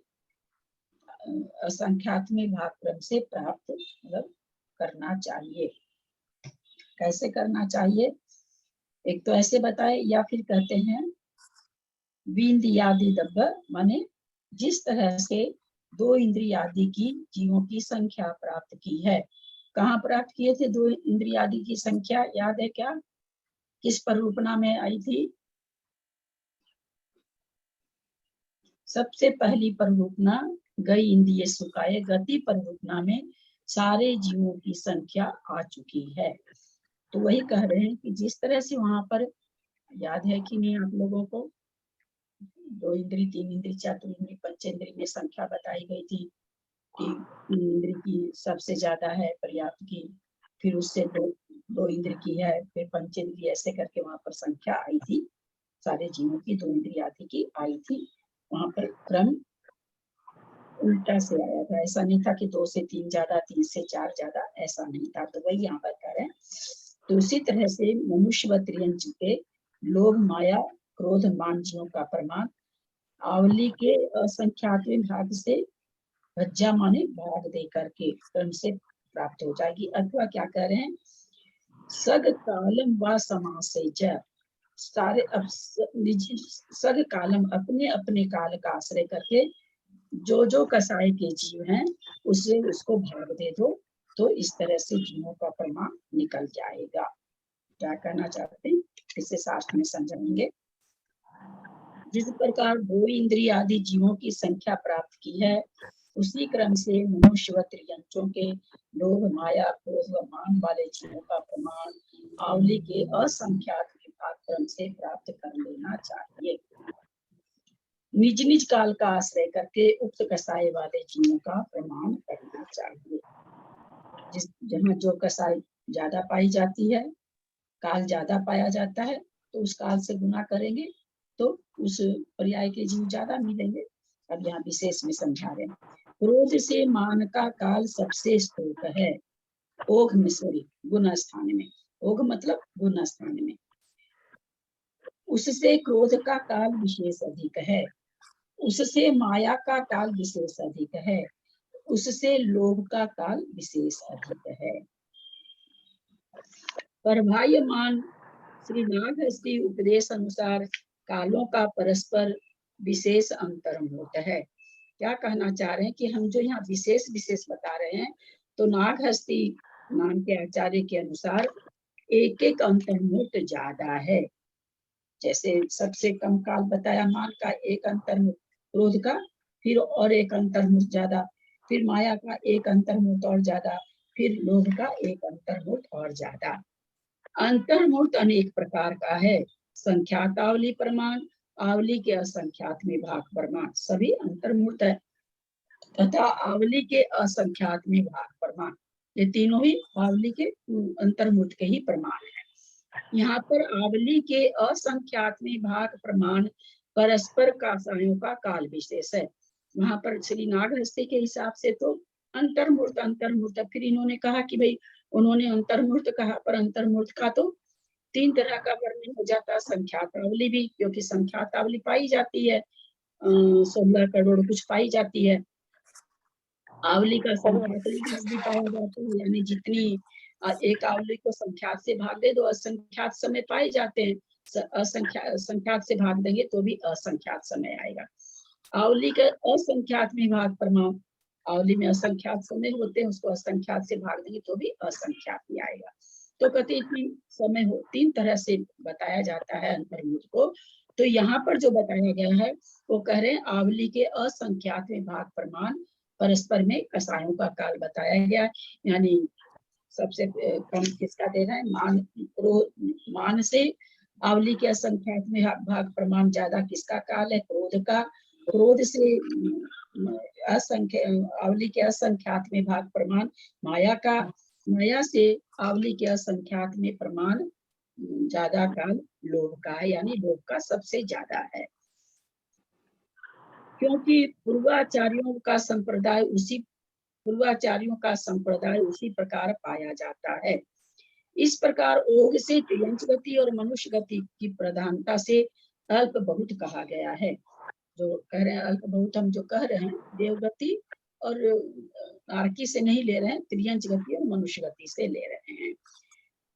असंख्यात में भाग क्रम से प्राप्त मतलब करना चाहिए। कैसे करना चाहिए? एक तो ऐसे बताए, या फिर कहते हैं विंदियादि दब्ब, माने जिस तरह से दो इंद्रियादि की जीवों की संख्या प्राप्त की है। कहाँ प्राप्त किए थे दो इंद्रियादि की संख्या? याद है क्या? किस परिरूपणा में आई थी? सबसे पहली परिरूपणा गई इंद्रिय सुखाए गति परिरूपणा में सारे जीवों की संख्या आ चुकी है। तो वही कह रहे हैं कि जिस तरह से वहां पर, याद है कि नहीं आप लोगों को, दो इंद्री, तीन इंद्री, चार इंद्री, पंचेंद्री में संख्या बताई गई थी कि तीन इंद्री की सबसे ज्यादा है पर्याप्त की, फिर उससे दो इंद्री की है, फिर पंचेंद्री, ऐसे करके वहां पर संख्या आई थी सारे जीवों की, दो इंद्री आदि की आई थी। वहां पर क्रम उल्टा से आया था। ऐसा नहीं था कि दो से तीन ज्यादा, तीन से चार ज्यादा, ऐसा नहीं था। तो वही यहाँ पर कह रहे हैं। तो उसी तरह से मनुष्य व त्रियंच के लोभ, माया, क्रोध, मान जीवों का प्रमाण आवली के असंख्यात भाग से भज्जा माने भाग दे करके क्रम से प्राप्त हो जाएगी। अथवा क्या कह रहे हैं? सग कालम व समासेज, सारे सग कालम, अपने अपने काल का आश्रय करके जो जो कसाई के जीव हैं उसे उसको भाग दे दो, तो इस तरह से जीवों का प्रमाण निकल जाएगा। क्या कहना चाहते हैं इसे शास्त्र में समझेंगे। जिस प्रकार दो इंद्रिय आदि जीवों की संख्या प्राप्त की है, उसी क्रम से मनुष्य व त्रियंचों के लोभ, माया, क्रोध व मान वाले जीवों का प्रमाण आवली के असंख्यात विभाग क्रम से प्राप्त कर लेना चाहिए। निज निज काल का आश्रय करके उक्त कसाई वाले जीवों का प्रमाण करना चाहिए। जहाँ जो कसाई ज्यादा पाई जाती है, काल ज्यादा पाया जाता है, तो उस काल से गुना करेंगे तो उस पर्याय के जीव ज्यादा मिलेंगे। अब यहाँ विशेष में समझा रहे हैं। क्रोध से मान का काल सबसे स्तोक है। ओघ में, सॉरी, गुण स्थान में, ओघ मतलब गुण स्थान में। उससे क्रोध का काल विशेष अधिक है, उससे माया का काल विशेष अधिक है, उससे लोभ का काल विशेष अधिक है। परभायमान श्री नागहस्ती उपदेश अनुसार कालों का परस्पर विशेष अंतर होता है। क्या कहना चाह रहे हैं कि हम जो यहाँ विशेष विशेष बता रहे हैं, तो नागहस्ती नाम के आचार्य के अनुसार एक एक अंतर्मुहूर्त ज्यादा है। जैसे सबसे कम काल बताया मान का, एक अंतर्मुहूर्त क्रोध का, फिर और एक अंतर्मुहूर्त ज्यादा, फिर माया का एक अंतर्मुहूर्त और ज्यादा, फिर लोभ का एक अंतर्मुहूर्त और ज्यादा। अंतर्मुहूर्त अनेक प्रकार का है, संख्यात आवली प्रमाण, आवली के असंख्यात में भाग प्रमाण, सभी अंतर्मुहूर्त है, तथा आवली के असंख्यात में भाग प्रमाण, ये तीनों ही आवली के अंतर्मुहूर्त के ही प्रमाण है। यहाँ पर आवली के असंख्यात में भाग प्रमाण परस्पर कासायों का काल विशेष है। वहां पर श्री नागहस्ती के हिसाब से तो अंतर्मुहूर्त अंतर्मुहूर्त, फिर इन्होंने कहा कि भाई, उन्होंने अंतर्मुहूर्त कहा, पर अंतर्मुहूर्त का तो 3 तरह का वर्णन हो जाता है। संख्यात आवली भी, क्योंकि संख्यात आवली पाई जाती है 16 करोड़ कुछ पाई जाती है। आवली का संख्यात भी पाया जाता है, यानी जितनी एक आवली को संख्यात से भाग दे, 2 असंख्यात समय पाए जाते हैं। संख्यात से भाग देंगे तो भी असंख्यात समय आएगा। आवली के असंख्यात में भाग प्रमाण, आवली में असंख्यात समय होते हैं, उसको असंख्यात से भाग देंगे तो भी असंख्यात ही आएगा। तो कहते 3 समय हो, 3 तरह से बताया जाता है अंतर्मुहूर्त को। तो यहाँ पर जो बताया गया है वो कह रहे हैं आवली के असंख्यात में भाग प्रमाण परस्पर में कसायों का काल बताया गया, यानी सबसे कम किसका दे रहा है, मान से आवली के असंख्यात में भाग प्रमाण ज्यादा किसका काल है, क्रोध का। क्रोध से आवली के असंख्यात में भाग प्रमाण माया का। माया से आवली के असंख्यात में प्रमाण ज्यादा काल लोभ का है, यानी लोभ का सबसे ज्यादा है। क्योंकि पूर्वाचार्यों का संप्रदाय उसी प्रकार पाया जाता है। इस प्रकार ओघ से त्रियंच गति और मनुष्य गति की प्रधानता से अल्प बहुत कहा गया है। जो कह रहे हैं अल्प बहुत, हम जो कह रहे हैं देवगति और आर्की से नहीं ले रहे हैं, त्रियंच गति और मनुष्य गति से ले रहे हैं।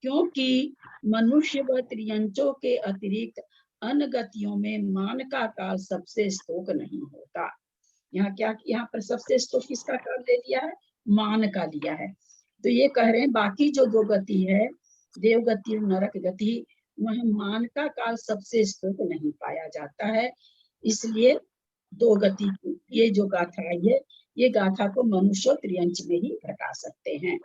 क्योंकि मनुष्य व त्रियंचों के अतिरिक्त अन्य गतियों में मान का काल सबसे स्तोक नहीं होता। यहाँ पर सबसे स्तोक किसका काल ले लिया है, मान का लिया है। तो ये कह रहे हैं बाकी जो 2 गति है, देवगति और नरक गति, वह मान का काल सबसे स्तोक नहीं पाया जाता है। इसलिए 2 गति, ये जो गाथा है, ये गाथा को मनुष्य और त्रियंच में ही घटा सकते हैं।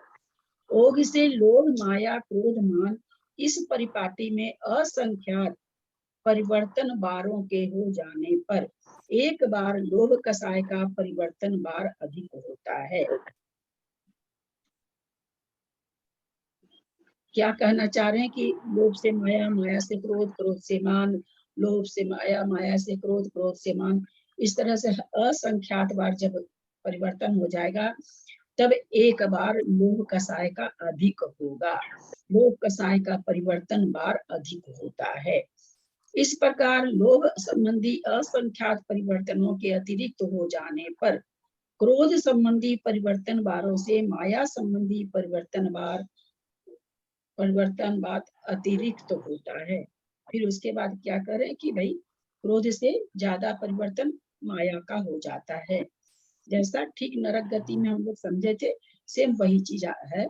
ओघ से लोभ माया क्रोध मान, इस परिपाटी में असंख्यात परिवर्तन बारों के हो जाने पर एक बार लोभ कसाय का परिवर्तन बार अधिक होता है। क्या कहना चाह रहे हैं कि लोभ से माया, माया से क्रोध, क्रोध से मान, लोभ से माया, माया से क्रोध, क्रोध से मान, इस तरह से असंख्यात बार जब परिवर्तन हो जाएगा तब एक बार लोभ कसाय का अधिक होगा। लोभ कसाय का परिवर्तन बार अधिक होता है। इस प्रकार लोभ संबंधी असंख्यात परिवर्तनों के अतिरिक्त हो जाने पर क्रोध संबंधी परिवर्तन बारों से माया संबंधी परिवर्तन बार अतिरिक्त होता है। फिर उसके बाद क्या करें कि भाई क्रोध से ज्यादा परिवर्तन माया का हो जाता है। जैसा ठीक नरक गति में हम लोग समझे थे, सेम वही चीज है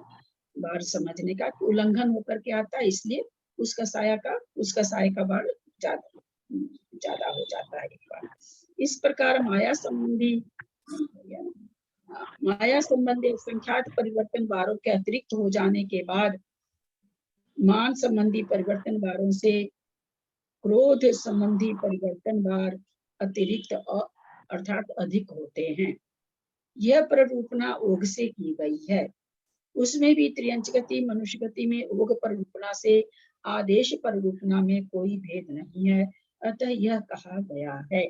बार समझने का, उल्लंघन होकर के आता है, इसलिए उसका साय का बार ज्यादा हो जाता है एक बार। इस प्रकार माया संबंधी संख्यात परिवर्तन बारों के अतिरिक्त हो जाने के बाद मान संबंधी परिवर्तन बारों से क्रोध संबंधी परिवर्तन बार अतिरिक्त अर्थात अधिक होते हैं। यह प्ररूपणा ओघ से की गई है। उसमें भी त्रियंच गति मनुष्य गति में ओघ प्ररूपणा से आदेश प्ररूपणा में कोई भेद नहीं है, अतः यह कहा गया है।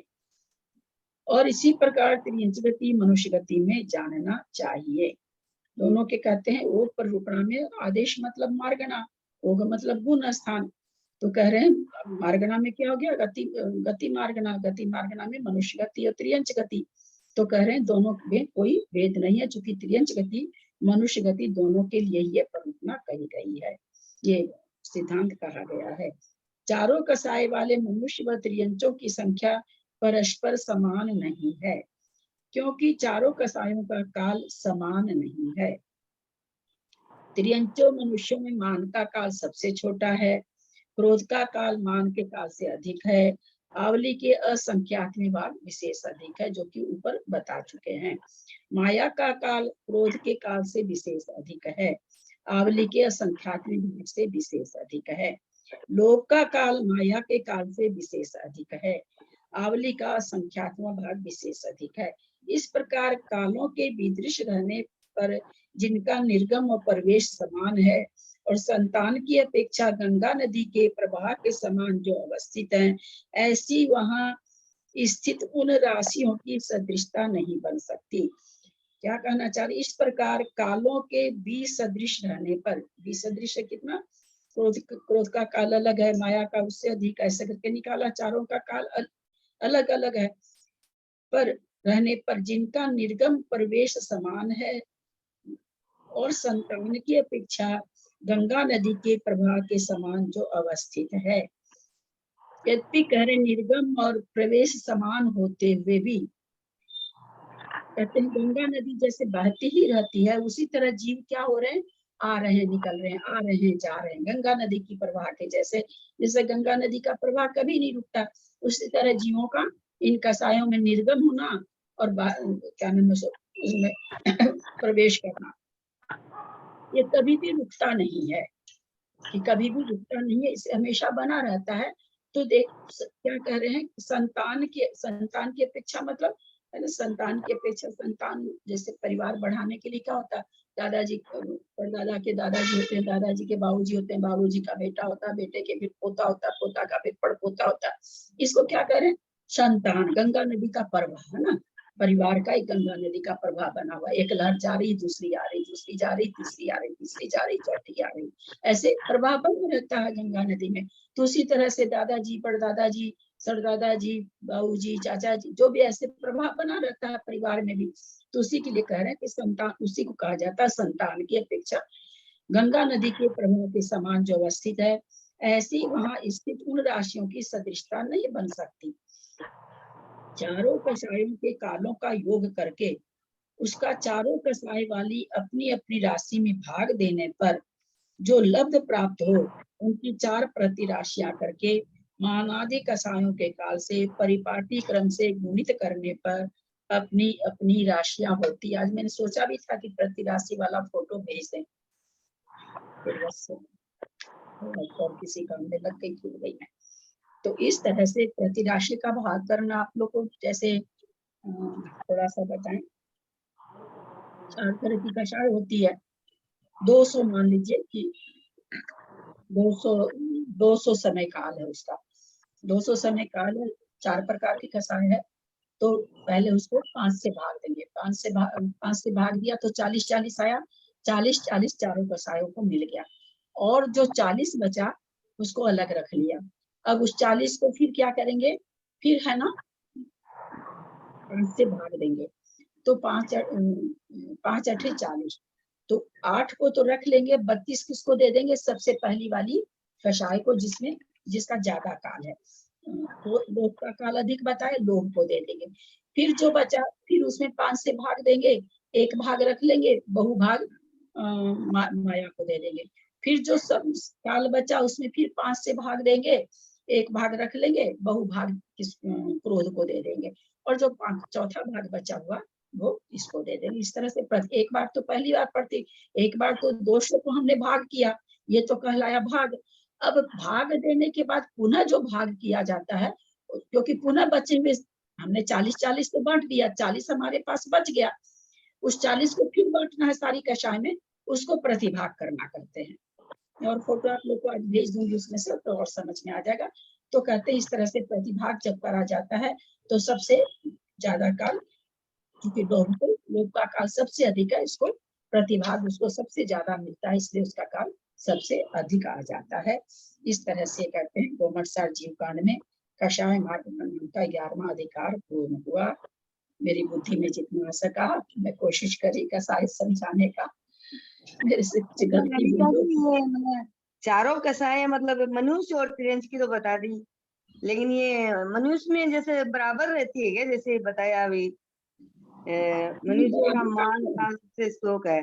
और इसी प्रकार त्रियंच गति मनुष्य गति में जानना चाहिए। दोनों के कहते हैं ओग पर रूपणा में आदेश मतलब मार्गणा, ओग मतलब गुण स्थान। तो कह रहे हैं मार्गणा में क्या हो गया, गति मार्गणा, गति मार्गणा में मनुष्य गति और त्रियंच गति। तो कह रहे हैं दोनों में कोई भेद नहीं है, चूंकि त्रियंच गति मनुष्य गति दोनों के लिए ये प्ररूपणा कही गई है, ये सिद्धांत कहा गया है। चारों कसाय वाले मनुष्य व त्रियंचों की संख्या परस्पर समान नहीं है, क्योंकि चारों कसायों का काल समान नहीं है। त्रियंचों मनुष्यों में मान का काल सबसे छोटा है, क्रोध का काल मान के काल से अधिक है, आवली के असंख्यात्मी भाग विशेष अधिक है, जो कि ऊपर बता चुके हैं। माया का काल क्रोध के काल से विशेष अधिक है, आवली के असंख्यात्मी भाग से विशेष अधिक है। लोभ का काल माया के काल से विशेष अधिक है, आवली का असंख्यात्मक भाग विशेष अधिक है। इस प्रकार कालों के विदृश रहने पर जिनका निर्गम और प्रवेश समान है और संतान की अपेक्षा गंगा नदी के प्रवाह के समान जो अवस्थित है, ऐसी वहां स्थित उन राशियों की सदृशता नहीं बन सकती। क्या कहना चाह रही, इस प्रकार कालों के विसदृश रहने पर, विसदृश कितना, क्रोध का काल अलग है, माया का उससे अधिक, ऐसे करके निकाला, चारों का काल अलग अलग है, पर रहने पर जिनका निर्गम प्रवेश समान है और संतान की अपेक्षा गंगा नदी के प्रवाह के समान जो अवस्थित है। यद्यपि कह रहे निर्गम और प्रवेश समान होते हुए भी, कहते हैं गंगा नदी जैसे बहती ही रहती है, उसी तरह जीव क्या हो रहे हैं, आ रहे हैं, निकल रहे हैं, आ रहे हैं, जा रहे हैं, गंगा नदी की प्रवाह के जैसे। जैसे गंगा नदी का प्रवाह कभी नहीं रुकता, उसी तरह जीवों का इन कसायों में निर्गम होना और क्या नाम उसमें प्रवेश करना, ये कभी भी रुकता नहीं है, कि कभी भी रुकता नहीं है, इसे हमेशा बना रहता है। तो देख क्या कह रहे हैं, संतान की अपेक्षा मतलब है ना, संतान की अपेक्षा, संतान जैसे परिवार बढ़ाने के लिए क्या होता है, दादाजी परदादा के दादाजी होते हैं, दादाजी के बाबूजी होते हैं, बाबूजी का बेटा होता है, बेटे के फिर पोता होता है, पोता का फिर पड़पोता होता है। इसको क्या कह रहे हैं, संतान। गंगा नदी का प्रवाह है ना, परिवार का एक गंगा नदी का प्रवाह बना हुआ, एक लहर जा रही, दूसरी आ रही, दूसरी जा रही, तीसरी आ रही, तीसरी जा रही, चौथी आ रही, ऐसे प्रवाह बना रहता है गंगा नदी में। तो उसी तरह से दादाजी, परदादाजी, सरदादाजी, बाबूजी, चाचा जी, जो भी ऐसे प्रभाव बना रहता है परिवार में भी, तो उसी के लिए कह रहे हैं कि संतान, उसी को कहा जाता है संतान की अपेक्षा गंगा नदी के प्रभाव के समान जो अवस्थित है, ऐसी वहां स्थित उन राशियों की सदृशता नहीं बन सकती। चारों कसायों के कालों का योग करके उसका चारों कसाय वाली अपनी अपनी राशि में भाग देने पर जो लब्ध प्राप्त हो, उनकी 4 प्रति राशियां करके मानादि कसायों के काल से परिपाटी क्रम से गुणित करने पर अपनी अपनी राशियां होती। आज मैंने सोचा भी था कि प्रति राशि वाला फोटो भेज दें, फिर बस और किसी काम में लग गई मैं। तो इस तरह से प्रति राशि का भाग करना आप लोग को जैसे थोड़ा सा बताएं। 4 तरह की कषाय होती है, 200 मान लीजिए कि 200 समय काल है उसका, 200 समय काल है, 4 प्रकार की कषाय है। तो पहले उसको 5 से भाग देंगे, 5 से भाग दिया तो 40 आया, 40 चारों कषायों को मिल गया, और जो 40 बचा उसको अलग रख लिया। अब उस 40 को फिर क्या करेंगे, फिर है ना 5 से भाग देंगे, तो 5 8 40, तो 8 को तो रख लेंगे, 32 किसको दे देंगे, सबसे पहली वाली कषाय को, जिसका ज्यादा काल है, तो लोभ का काल अधिक बताए, लोभ को दे देंगे। फिर जो बचा फिर उसमें 5 से भाग देंगे, एक भाग रख लेंगे, बहुभाग माया को दे देंगे। फिर जो सब काल बचा उसमें फिर 5 से भाग देंगे, एक भाग रख लेंगे, बहुभाग क्रोध को दे देंगे, और जो चौथा भाग बचा हुआ वो इसको दे देंगे। इस तरह से एक बार तो पहली बार पढ़ती, एक बार तो 200 को हमने भाग किया, ये तो कहलाया भाग। अब भाग देने के बाद पुनः जो भाग किया जाता है, क्योंकि पुनः बचे हुए हमने 40 तो बांट दिया, 40 हमारे पास बच गया, उस 40 को फिर बांटना है सारी कषाय में, उसको प्रतिभाग करना करते हैं। और फोटो आप लोग को आज भेज दूंगी उसमें से, तो और समझ में आ जाएगा। तो कहते हैं इस तरह से प्रतिभाग जब करा जाता है तो सबसे ज्यादा काल, क्योंकि लोभ का काल सबसे अधिक है, इसको प्रतिभाग उसको सबसे ज्यादा मिलता है, इसलिए उसका काल सबसे अधिक आ जाता है। इस तरह से कहते हैं गोमटसार जीव कांड में कषाय मार्ग का 11वां अधिकार पूर्ण हुआ। मेरी बुद्धि में जितना आ सका मैं कोशिश करी कषाय समझाने का, मेरे से कुछ गलती हुई हो। ये मतलब चारों कसाय मतलब मनुष्य और तिरंज की तो बता दी, लेकिन ये मनुष्य में जैसे बराबर रहती है क्या, जैसे बताया अभी मनुष्य का मान का से श्लोक है?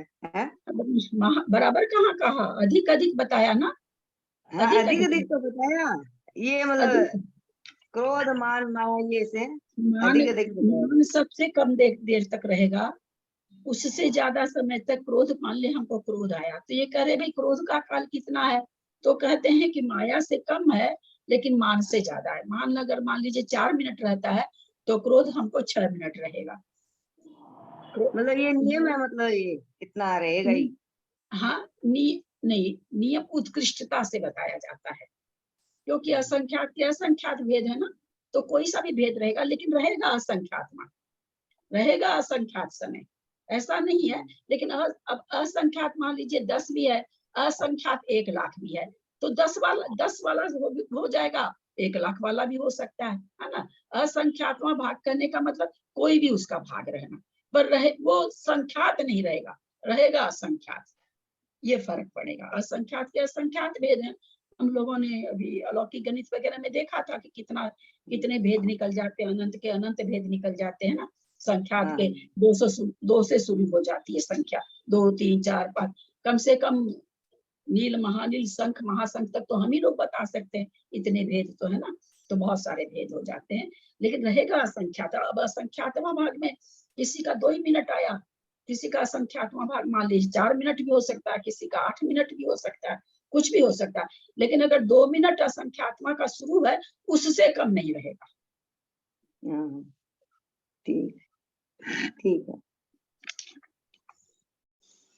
बराबर कहाँ कहा, अधिक अधिक बताया ना। हाँ, अधिक अधिक अधिक अधिक तो बताया, ये मतलब क्रोध मान माया से मान अधिक अधिक बताया। मान सबसे कम देर तक रहेगा, उससे ज्यादा समय तक क्रोध, मान ले हमको क्रोध आया तो ये कह रहे भाई क्रोध का काल कितना है, तो कहते हैं कि माया से कम है लेकिन मान से ज्यादा है। मान अगर मान लीजिए 4 मिनट रहता है तो क्रोध हमको 6 मिनट रहेगा। मतलब ये नियम है, मतलब ये इतना रहेगा ही। हाँ, नहीं, नियम उत्कृष्टता से बताया जाता है, क्योंकि असंख्यात के असंख्यात भेद है ना, तो कोई सा भी भेद रहेगा लेकिन रहेगा असंख्यात मान, रहेगा असंख्यात समय, ऐसा नहीं है। लेकिन अब असंख्यात मान लीजिए 10 भी है, असंख्यात 1 लाख भी है, तो 10 वाला हो जाएगा, 1 लाख वाला भी हो सकता है ना। असंख्यातवां भाग करने का मतलब कोई भी उसका भाग रहना, पर रहे वो संख्यात नहीं रहेगा, रहेगा असंख्यात, ये फर्क पड़ेगा। असंख्यात के असंख्यात भेद हैं, हम लोगों ने अभी अलौकिक गणित वगैरह में देखा था कि कितने भेद निकल जाते हैं, अनंत के अनंत भेद निकल जाते हैं ना। संख्यात के 2 से शुरू हो जाती है संख्या, 2, 3, 4, 5, कम से कम नील महानील शंख महाशंख तक तो हम ही लोग बता सकते हैं, इतने भेद तो है ना, तो बहुत सारे भेद हो जाते हैं, लेकिन रहेगा असंख्यात। अब असंख्यातवां भाग में किसी का 2 ही मिनट आया, किसी का असंख्यातवां भाग मान लीजिए 4 मिनट भी हो सकता है, किसी का 8 मिनट भी हो सकता है, कुछ भी हो सकता है, लेकिन अगर 2 मिनट असंख्यातवां का शुरू है उससे कम नहीं रहेगा। ठीक ठीक है।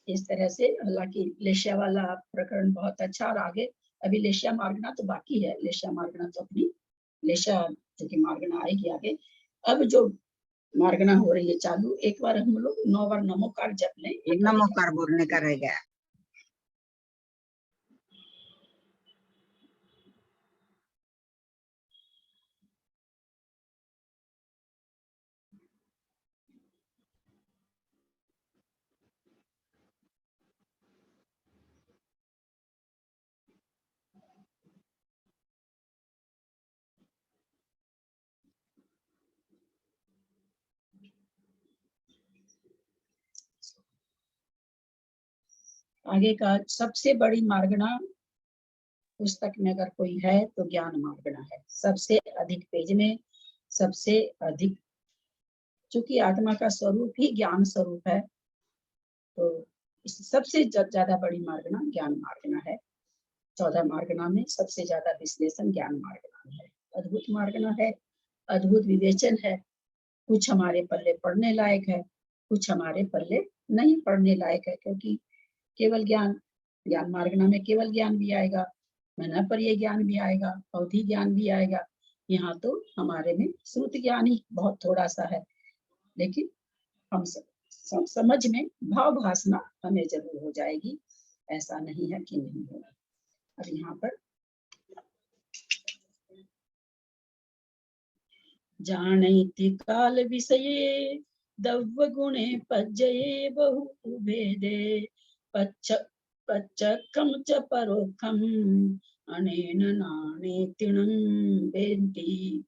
इस तरह से, हालांकि लेशिया वाला प्रकरण बहुत अच्छा, और आगे अभी लेशिया मार्गना तो बाकी है, लेशिया मार्गना तो अपनी लेशिया जो कि मार्गना आएगी आगे। अब जो मार्गना हो रही है चालू, एक बार हम लोग 9 बार नमोकार जप लें। नमोकार बोलने का रह गया। आगे का सबसे बड़ी मार्गना पुस्तक में अगर कोई है तो ज्ञान मार्गना है, सबसे अधिक पेज में, सबसे अधिक, चूंकि आत्मा का स्वरूप ही ज्ञान स्वरूप है, तो सबसे ज्यादा बड़ी मार्गना ज्ञान मार्गना है। 14 मार्गना में सबसे ज्यादा विश्लेषण ज्ञान मार्गना में है। अद्भुत मार्गना है, अद्भुत विवेचन है, कुछ हमारे पल्ले पढ़ने लायक है, कुछ हमारे पल्ले नहीं पढ़ने लायक है, क्योंकि केवल ज्ञान मार्गना में केवल ज्ञान भी आएगा, मन पर ये ज्ञान भी आएगा, अवधि ज्ञान भी आएगा। यहाँ तो हमारे में श्रुत ज्ञान ही बहुत थोड़ा सा है, लेकिन हम समझ में भाव भासना हमें जरूर हो जाएगी, ऐसा नहीं है कि नहीं होगा। अब यहाँ पर जानैति काल विषये दव्य गुणे पज्जये बहु भेदे पच्चखम च परोक्षम अनेन नानेतिणं वेत्ति।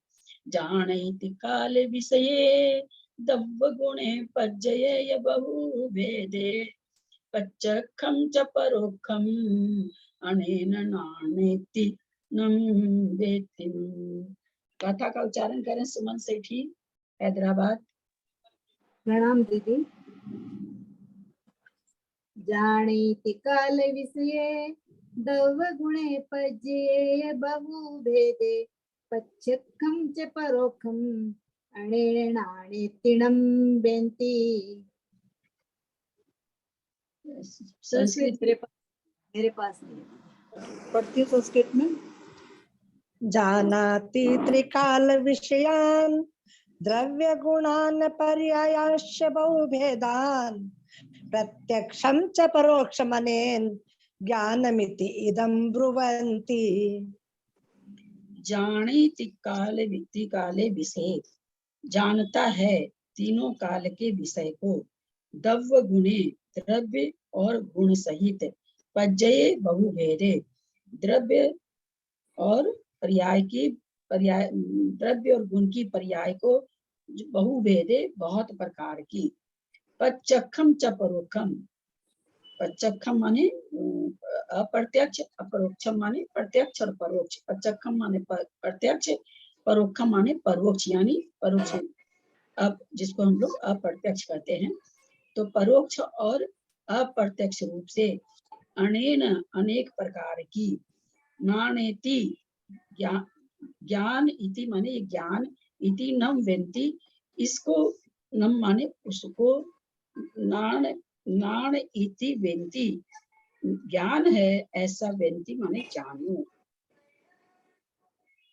जानैति काल विषये दव्य गुणे पज्जये बहु भेदे पच्चखम च परोक्षम अनेन नानेतिणं वेत्ति। कथा का उच्चारण करें सुमन सेठी, हैदराबाद। प्रणाम दीदी। जानेति काल विषये दव गुणे पज्ये बहु भेदे पच्चखम च परोक्षम अनेनानेतिणं वेत्ति। संस्कृत मेरे पास नहीं। पढ़ती संस्कृत में। जानाति त्रिकाल विषयान् द्रव्य गुणान् पर्यायाश्च बहुभेदान् प्रत्यक्षं च परोक्षमनेन ज्ञानमिति इदं ब्रुवन्ति। जानीति काले वित्ति काले विषय, जानता है तीनों काल के विषय को। द्रव्य गुणे, द्रव्य और गुण सहित। पज्जये बहुभेदे, द्रव्य और पर्याय की पर्याय, द्रव्य और गुण की पर्याय को बहुभेदे बहुत प्रकार की। पच्चखम च परोक्षम, पच्चखम माने अप्रत्यक्ष, अपरोक्षम माने प्रत्यक्ष और परोक्ष। पच्चखम माने प्रत्यक्ष, परोक्षम माने परोक्ष यानी परोक्ष, अब जिसको हम लोग अप्रत्यक्ष कहते हैं। तो परोक्ष और अप्रत्यक्ष रूप से अनेन अनेक प्रकार की। नानेति ज्ञान इति माने ज्ञान, इति नम वेंति इसको, नम माने उसको, नान नान इति वेंति ज्ञान है ऐसा, वेंति माने जानू।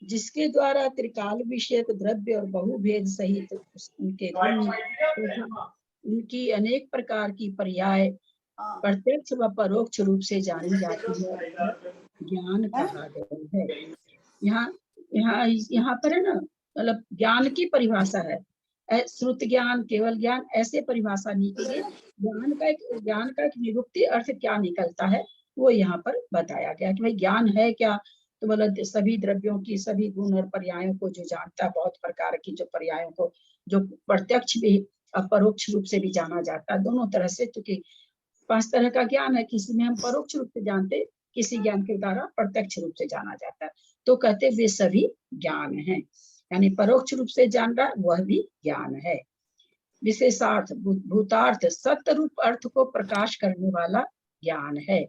जिसके द्वारा त्रिकाल विषयक द्रव्य और बहुभेद सहित उनके गुण तथा उनकी अनेक प्रकार की पर्याय प्रत्यक्ष व परोक्ष रूप से जानी जाती है, ज्ञान कहा गया है। यहाँ यहाँ यहाँ पर है ना, मतलब ज्ञान की परिभाषा है। श्रुत ज्ञान, केवल ज्ञान, ऐसे परिभाषा नहीं की गई। ज्ञान का एक निरुक्ति अर्थ क्या निकलता है वो यहाँ पर बताया गया कि भाई ज्ञान है क्या, तो मतलब सभी द्रव्यों की, सभी गुण और पर्यायों को जो जानता है, बहुत प्रकार की जो पर्यायों को, जो प्रत्यक्ष भी अपरोक्ष रूप से भी जाना जाता है, दोनों तरह से। क्योंकि 5 तरह का ज्ञान है, किसी में हम परोक्ष रूप से जानते, किसी ज्ञान के द्वारा प्रत्यक्ष रूप से जाना जाता है। तो कहते वे सभी ज्ञान हैं, यानी परोक्ष रूप से जान रहा वह भी ज्ञान है। विशेषार्थ, भूतार्थ, सत्य रूप अर्थ को प्रकाश करने वाला ज्ञान है।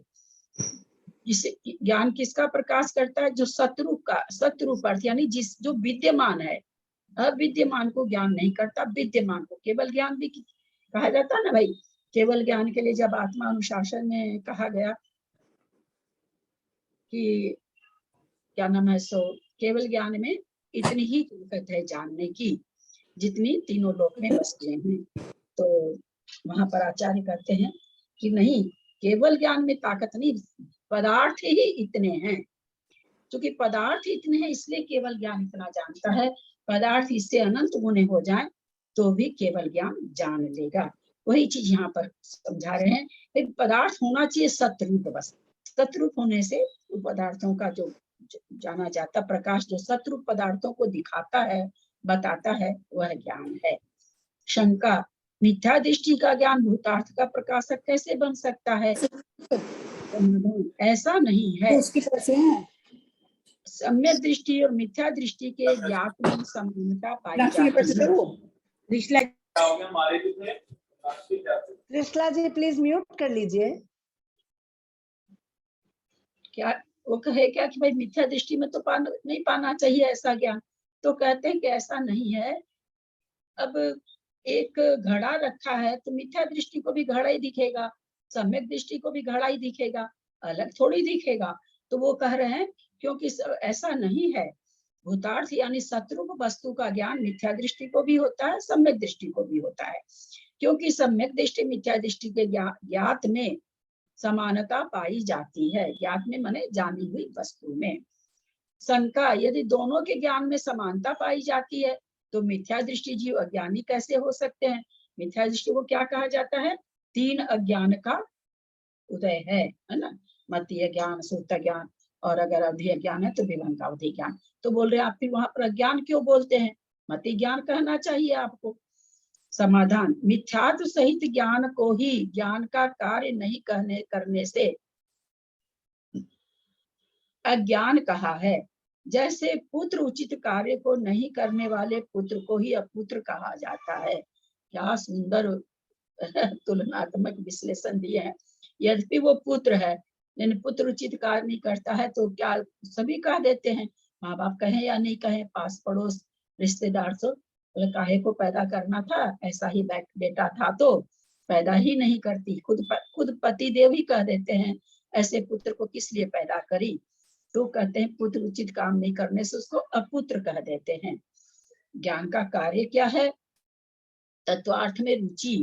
जिसे ज्ञान किसका प्रकाश करता है? जो सतरूप का, सतरूप अर्थ यानी जिस जो विद्यमान है, अविद्यमान को ज्ञान नहीं करता, विद्यमान को केवल ज्ञान भी कहा जाता है ना भाई। केवल ज्ञान के लिए जब आत्मा अनुशासन में कहा गया कि क्या नाम है, सो केवल ज्ञान में इतनी ही ताकत है जानने की जितनी तीनों लोक में बसते हैं। तो वहां पर आचार्य कहते हैं कि नहीं, केवल ज्ञान में ताकत नहीं, पदार्थ ही इतने हैं। क्योंकि पदार्थ इतने हैं इसलिए केवल ज्ञान इतना जानता है। पदार्थ इससे अनंत गुने हो जाए तो भी केवल ज्ञान जान लेगा। वही चीज यहाँ पर समझा रहे हैं। एक पदार्थ होना चाहिए सतरूप, बस सतरूप होने से पदार्थों का जो जाना जाता प्रकाश, जो सतरूप पदार्थों को दिखाता है, बताता है, वह ज्ञान है। शंका, मिथ्या दृष्टि का ज्ञान भूतार्थ का प्रकाशक कैसे बन सकता है? ऐसा नहीं है। उसकी कैसे है? सम्यक दृष्टि और मिथ्या दृष्टि के ज्ञात में समानता पाई जाती है। त्रिशला जी प्लीज म्यूट कर लीजिए। क्या वो कहे क्या कि भाई मिथ्या दृष्टि में तो नहीं पाना चाहिए ऐसा ज्ञान? तो कहते हैं कि ऐसा नहीं है। अब एक घड़ा रखा है तो मिथ्या दृष्टि को भी घड़ा ही दिखेगा, सम्यक दृष्टि को भी घड़ा ही दिखेगा, अलग थोड़ी दिखेगा। तो वो कह रहे हैं क्योंकि ऐसा नहीं है। भूतार्थ यानी सतरूप वस्तु का ज्ञान मिथ्या दृष्टि को भी होता है, सम्यक दृष्टि को भी होता है। क्योंकि सम्यक दृष्टि मिथ्या दृष्टि के ज्ञात में समानता पाई जाती है। ज्ञात में माने जानी हुई वस्तु में। शंका, यदि दोनों के ज्ञान में समानता पाई जाती है तो मिथ्या दृष्टि जीव अज्ञानी कैसे हो सकते हैं? मिथ्या दृष्टि को क्या कहा जाता है? 3 अज्ञान का उदय है ना, मतीय ज्ञान, सुप्त ज्ञान, और अगर अवधि ज्ञान है तो विभंग अवधि ज्ञान। तो बोल रहे हैं आप फिर वहां पर अज्ञान क्यों बोलते हैं? मति ज्ञान कहना चाहिए आपको। समाधान, मिथ्यात्व सहित ज्ञान को ही ज्ञान का कार्य नहीं करने से अज्ञान कहा है। जैसे पुत्र उचित कार्य को नहीं करने वाले पुत्र को ही अपुत्र कहा जाता है। क्या सुंदर तुलनात्मक विश्लेषण दिए हैं। यद्यपि वो पुत्र है लेकिन पुत्र उचित कार्य नहीं करता है तो क्या सभी कह देते हैं, माँ बाप कहें या नहीं कहें, पास पड़ोस रिश्तेदार तो काहे को पैदा करना था, ऐसा ही बेटा था तो पैदा ही नहीं करती। खुद पति देव ही कह देते हैं ऐसे पुत्र को किस लिए पैदा करी। तो कहते हैं पुत्र उचित काम नहीं करने से उसको अपुत्र कह देते हैं। ज्ञान का कार्य क्या है? तत्वार्थ में रुचि,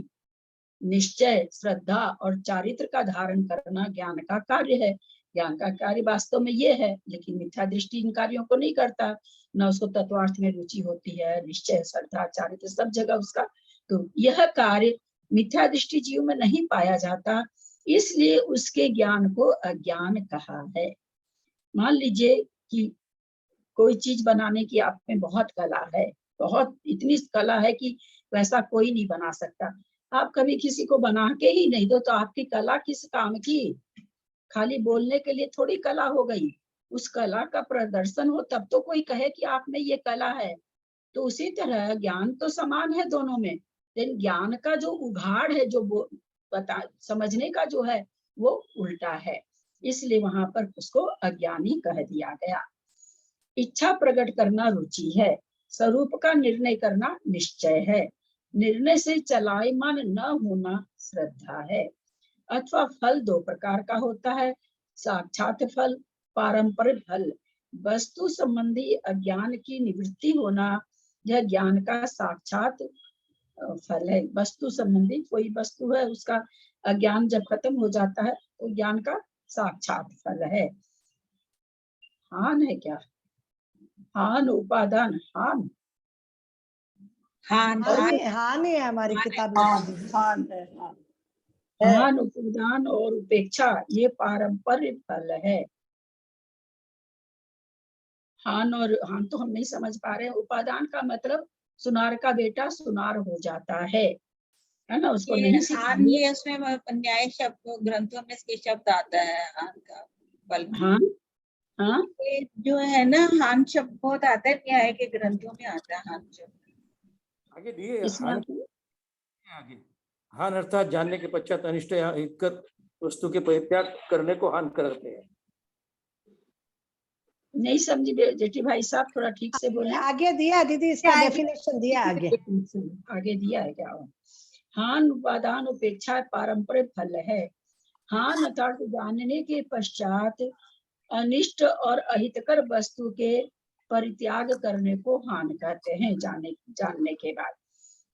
निश्चय, श्रद्धा और चारित्र का धारण करना ज्ञान का कार्य है। ज्ञान का कार्य वास्तव में ये है, लेकिन मिथ्या दृष्टि इन कार्यों को नहीं करता। न उसको तत्वार्थ में रुचि होती है, निश्चय, श्रद्धा, चारित्र सब जगह उसका, तो यह कार्य मिथ्या दृष्टि जीव में नहीं पाया जाता, इसलिए उसके ज्ञान को अज्ञान कहा है। मान लीजिए कि कोई चीज बनाने की आप में बहुत कला है, बहुत इतनी कला है कि वैसा कोई नहीं बना सकता। आप कभी किसी को बना के ही नहीं दो तो आपकी कला किस काम की? खाली बोलने के लिए थोड़ी कला हो गई, उस कला का प्रदर्शन हो तब तो कोई कहे कि आप में ये कला है। तो उसी तरह ज्ञान तो समान है दोनों में, लेकिन ज्ञान का जो उघाड़ है, जो समझने का जो है, वो उल्टा है, इसलिए वहां पर उसको अज्ञानी कह दिया गया। इच्छा प्रकट करना रुचि है, स्वरूप का निर्णय करना निश्चय है, निर्णय से चलायमान न होना श्रद्धा है। अथवा फल दो प्रकार का होता है, साक्षात फल, पारंपरिक फल। वस्तु संबंधी अज्ञान की निवृत्ति होना यह ज्ञान का साक्षात फल है। वस्तु संबंधी कोई वस्तु है, उसका अज्ञान जब खत्म हो जाता है तो ज्ञान का साक्षात फल है। हान है क्या? हान उपादान, हान हाँ हाँ नहीं है हमारी किताब में। हान है, हान। हान उपादान और उपेक्षा ये पारंपरिक फल है। हान और हान तो हम नहीं समझ पा रहे हैं। उपादान का मतलब सुनार का बेटा सुनार हो जाता है ना, उसको नहीं हान, ये उसमें न्याय शब्द ग्रंथों में इसके शब्द आता है हान का बल में। हाँ हाँ, ये जो है ना हान शब्द बहुत आता है, न्याय के ग्रंथों में आता है हान शब्द। आगे दिए इसमें आगे हान अर्थात जानने के पश्चात अनिष्ट या हितकर वस्तु के परित्याग करने को हान करते हैं। नहीं समझी जेठी भाई साहब, थोड़ा ठीक से बोले। आगे दिया दीदी, इसका डेफिनेशन दिया आगे। आगे दिया है क्या? हान उपादान उपेक्षा पारंपरिक फल है। हान अर्थात जानने के पश्चात अनिष्ट और अहितकर वस्तु के परित्याग करने को हान कहते हैं, जानने के बाद।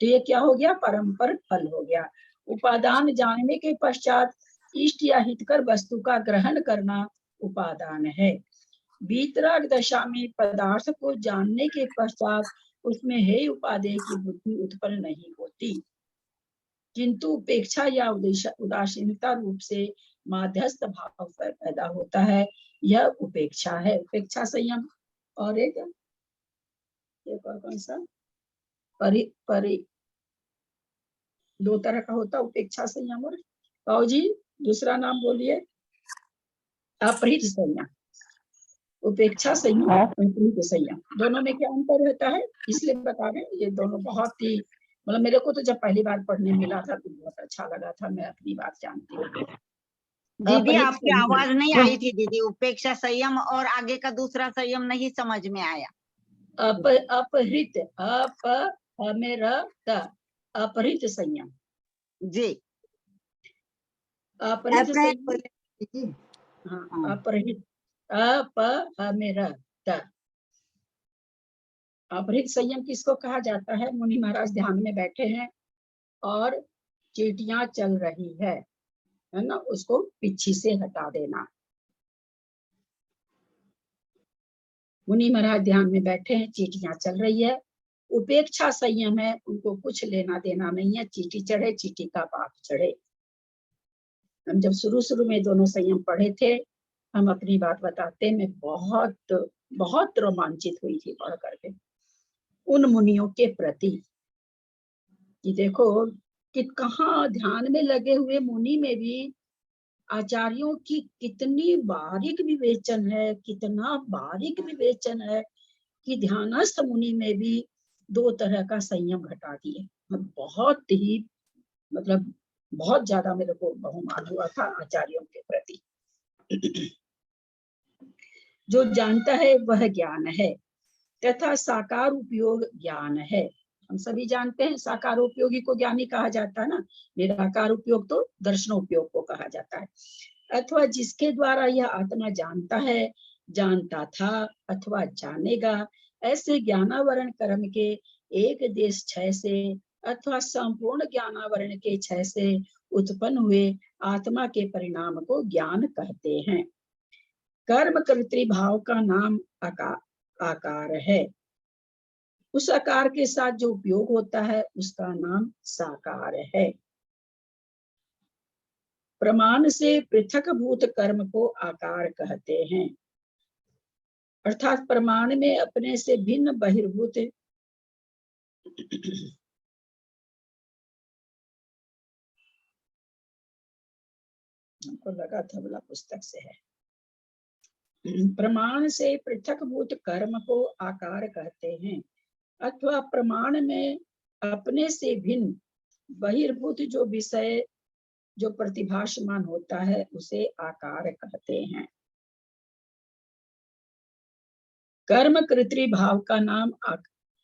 तो ये क्या हो गया? पारंपरिक फल हो गया। उपादान जानने के पश्चात इष्ट या हितकर वस्तु का ग्रहण करना उपादान है। वीतराग दशा में पदार्थ को जानने के पश्चात उसमें हे उपादेय की बुद्धि उत्पन्न नहीं होती, किंतु उपेक्षा या उदासीनता रूप से माध्यस्थ भाव पैदा होता है, यह उपेक्षा है। उपेक्षा संयम और एक और कौन सा? परि दो तरह का होता है, उपेक्षा संयम और पाओ जी दूसरा नाम बोलिए। अपहृत संयम, उपेक्षा संयम, अपहृत संयम, दोनों में क्या अंतर रहता है इसलिए बता रहे हैं। ये दोनों बहुत ही, मतलब मेरे को तो जब पहली बार पढ़ने मिला था तो बहुत अच्छा लगा था, मैं अपनी बात जानती हूँ। दीदी आपकी आवाज नहीं आई थी दीदी। उपेक्षा संयम और आगे का दूसरा संयम नहीं समझ में आया। अपहृत, अपहृत संयम जी, अपहृत संयम, हाँ अपहृत, अपहृत संयम किसको कहा जाता है? मुनि महाराज ध्यान में बैठे हैं और चींटियां चल रही है ना, उसको पीछे से हटा देना। मुनि महाराज ध्यान में बैठे हैं, चींटियां चल रही है। उपेक्षा संयम है, उनको कुछ लेना देना नहीं है, चींटी चढ़े चींटी का बाप चढ़े। हम जब शुरू में दोनों संयम पढ़े थे, हम अपनी बात बताते, मैं बहुत रोमांचित हुई थी पढ़ करके उन मुनियों के प्रति कि देखो कि कहाँ ध्यान में लगे हुए मुनि में भी आचार्यों की कितनी बारीक विवेचन है, कितना बारीक विवेचन है कि ध्यानस्थ मुनि में भी दो तरह का संयम घटा दिए। बहुत ही मतलब बहुत ज्यादा मेरे को बहुमान हुआ था आचार्यों के प्रति। जो जानता है वह ज्ञान है तथा साकार उपयोग ज्ञान है। हम सभी जानते हैं साकार उपयोगी को ज्ञानी कहा जाता है ना, निराकार उपयोग तो दर्शनोपयोग को कहा जाता है। अथवा जिसके द्वारा यह आत्मा जानता है, जानता था अथवा जानेगा, ऐसे ज्ञानावरण कर्म के एक देश क्षय से अथवा संपूर्ण ज्ञानावरण के क्षय से उत्पन्न हुए आत्मा के परिणाम को ज्ञान कहते हैं। कर्म कर्तृ भाव का नाम आकार है। उस आकार के साथ जो उपयोग होता है उसका नाम साकार है। प्रमाण से पृथक भूत कर्म को आकार कहते हैं, अर्थात प्रमाण में अपने से भिन्न बहिर्भूत हमको लगा था बोला पुस्तक से है। प्रमाण से पृथक भूत कर्म को आकार कहते हैं, अथवा प्रमाण में अपने से भिन्न बहिर्भूत जो विषय जो प्रतिभासमान होता है उसे आकार कहते हैं। कर्म कर्तृ भाव का नाम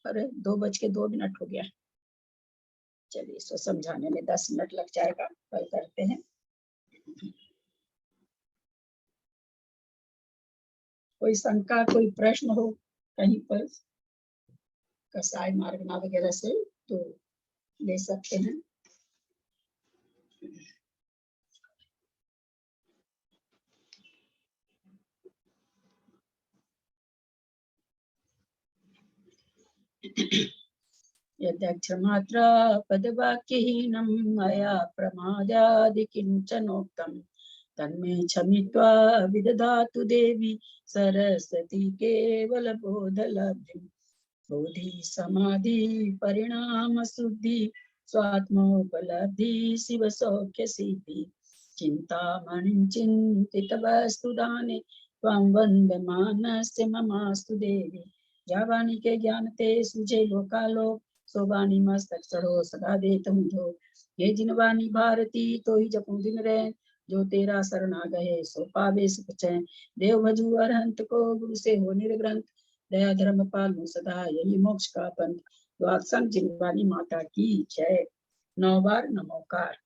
अरे 2:02 हो गया। चलिए इसको समझाने में 10 मिनट लग जाएगा, कल करते हैं। कोई शंका कोई प्रश्न हो कहीं पर कसाई मार्गना वगैरह से तो ले सकते हैं। यद्यक्षरमात्र पदवाक्यहीनं मया प्रमादादि किंचनोक्तं तन्मे क्षमित्वा विदधातु देवी सरस्वती केवल बोधलब्धिं। बोधि समाधि परिणाम शुद्धि स्वात्मोपलब्धि शिव सौख्य सिद्धि। चिंतामणिं चिंतित वस्तुदाने त्वं वन्दमानस्य ममास्तु देवी। जावानी के ज्ञान ते सुझे लोकालोक सोबानी मस्तक चढ़ो सदा दे तुम जो। ये जिनवानी भारती तो ही जपू दिन रहे जो तेरा शरण आ गए सो पावे सुख चैन। देव भजू अरहंत को गुरु से हो निर्ग्रंथ दया धर्म पालू सदा यही मोक्ष का पंथ। द्वात्संग जिनवानी माता की जय। 9 बार नमोकार।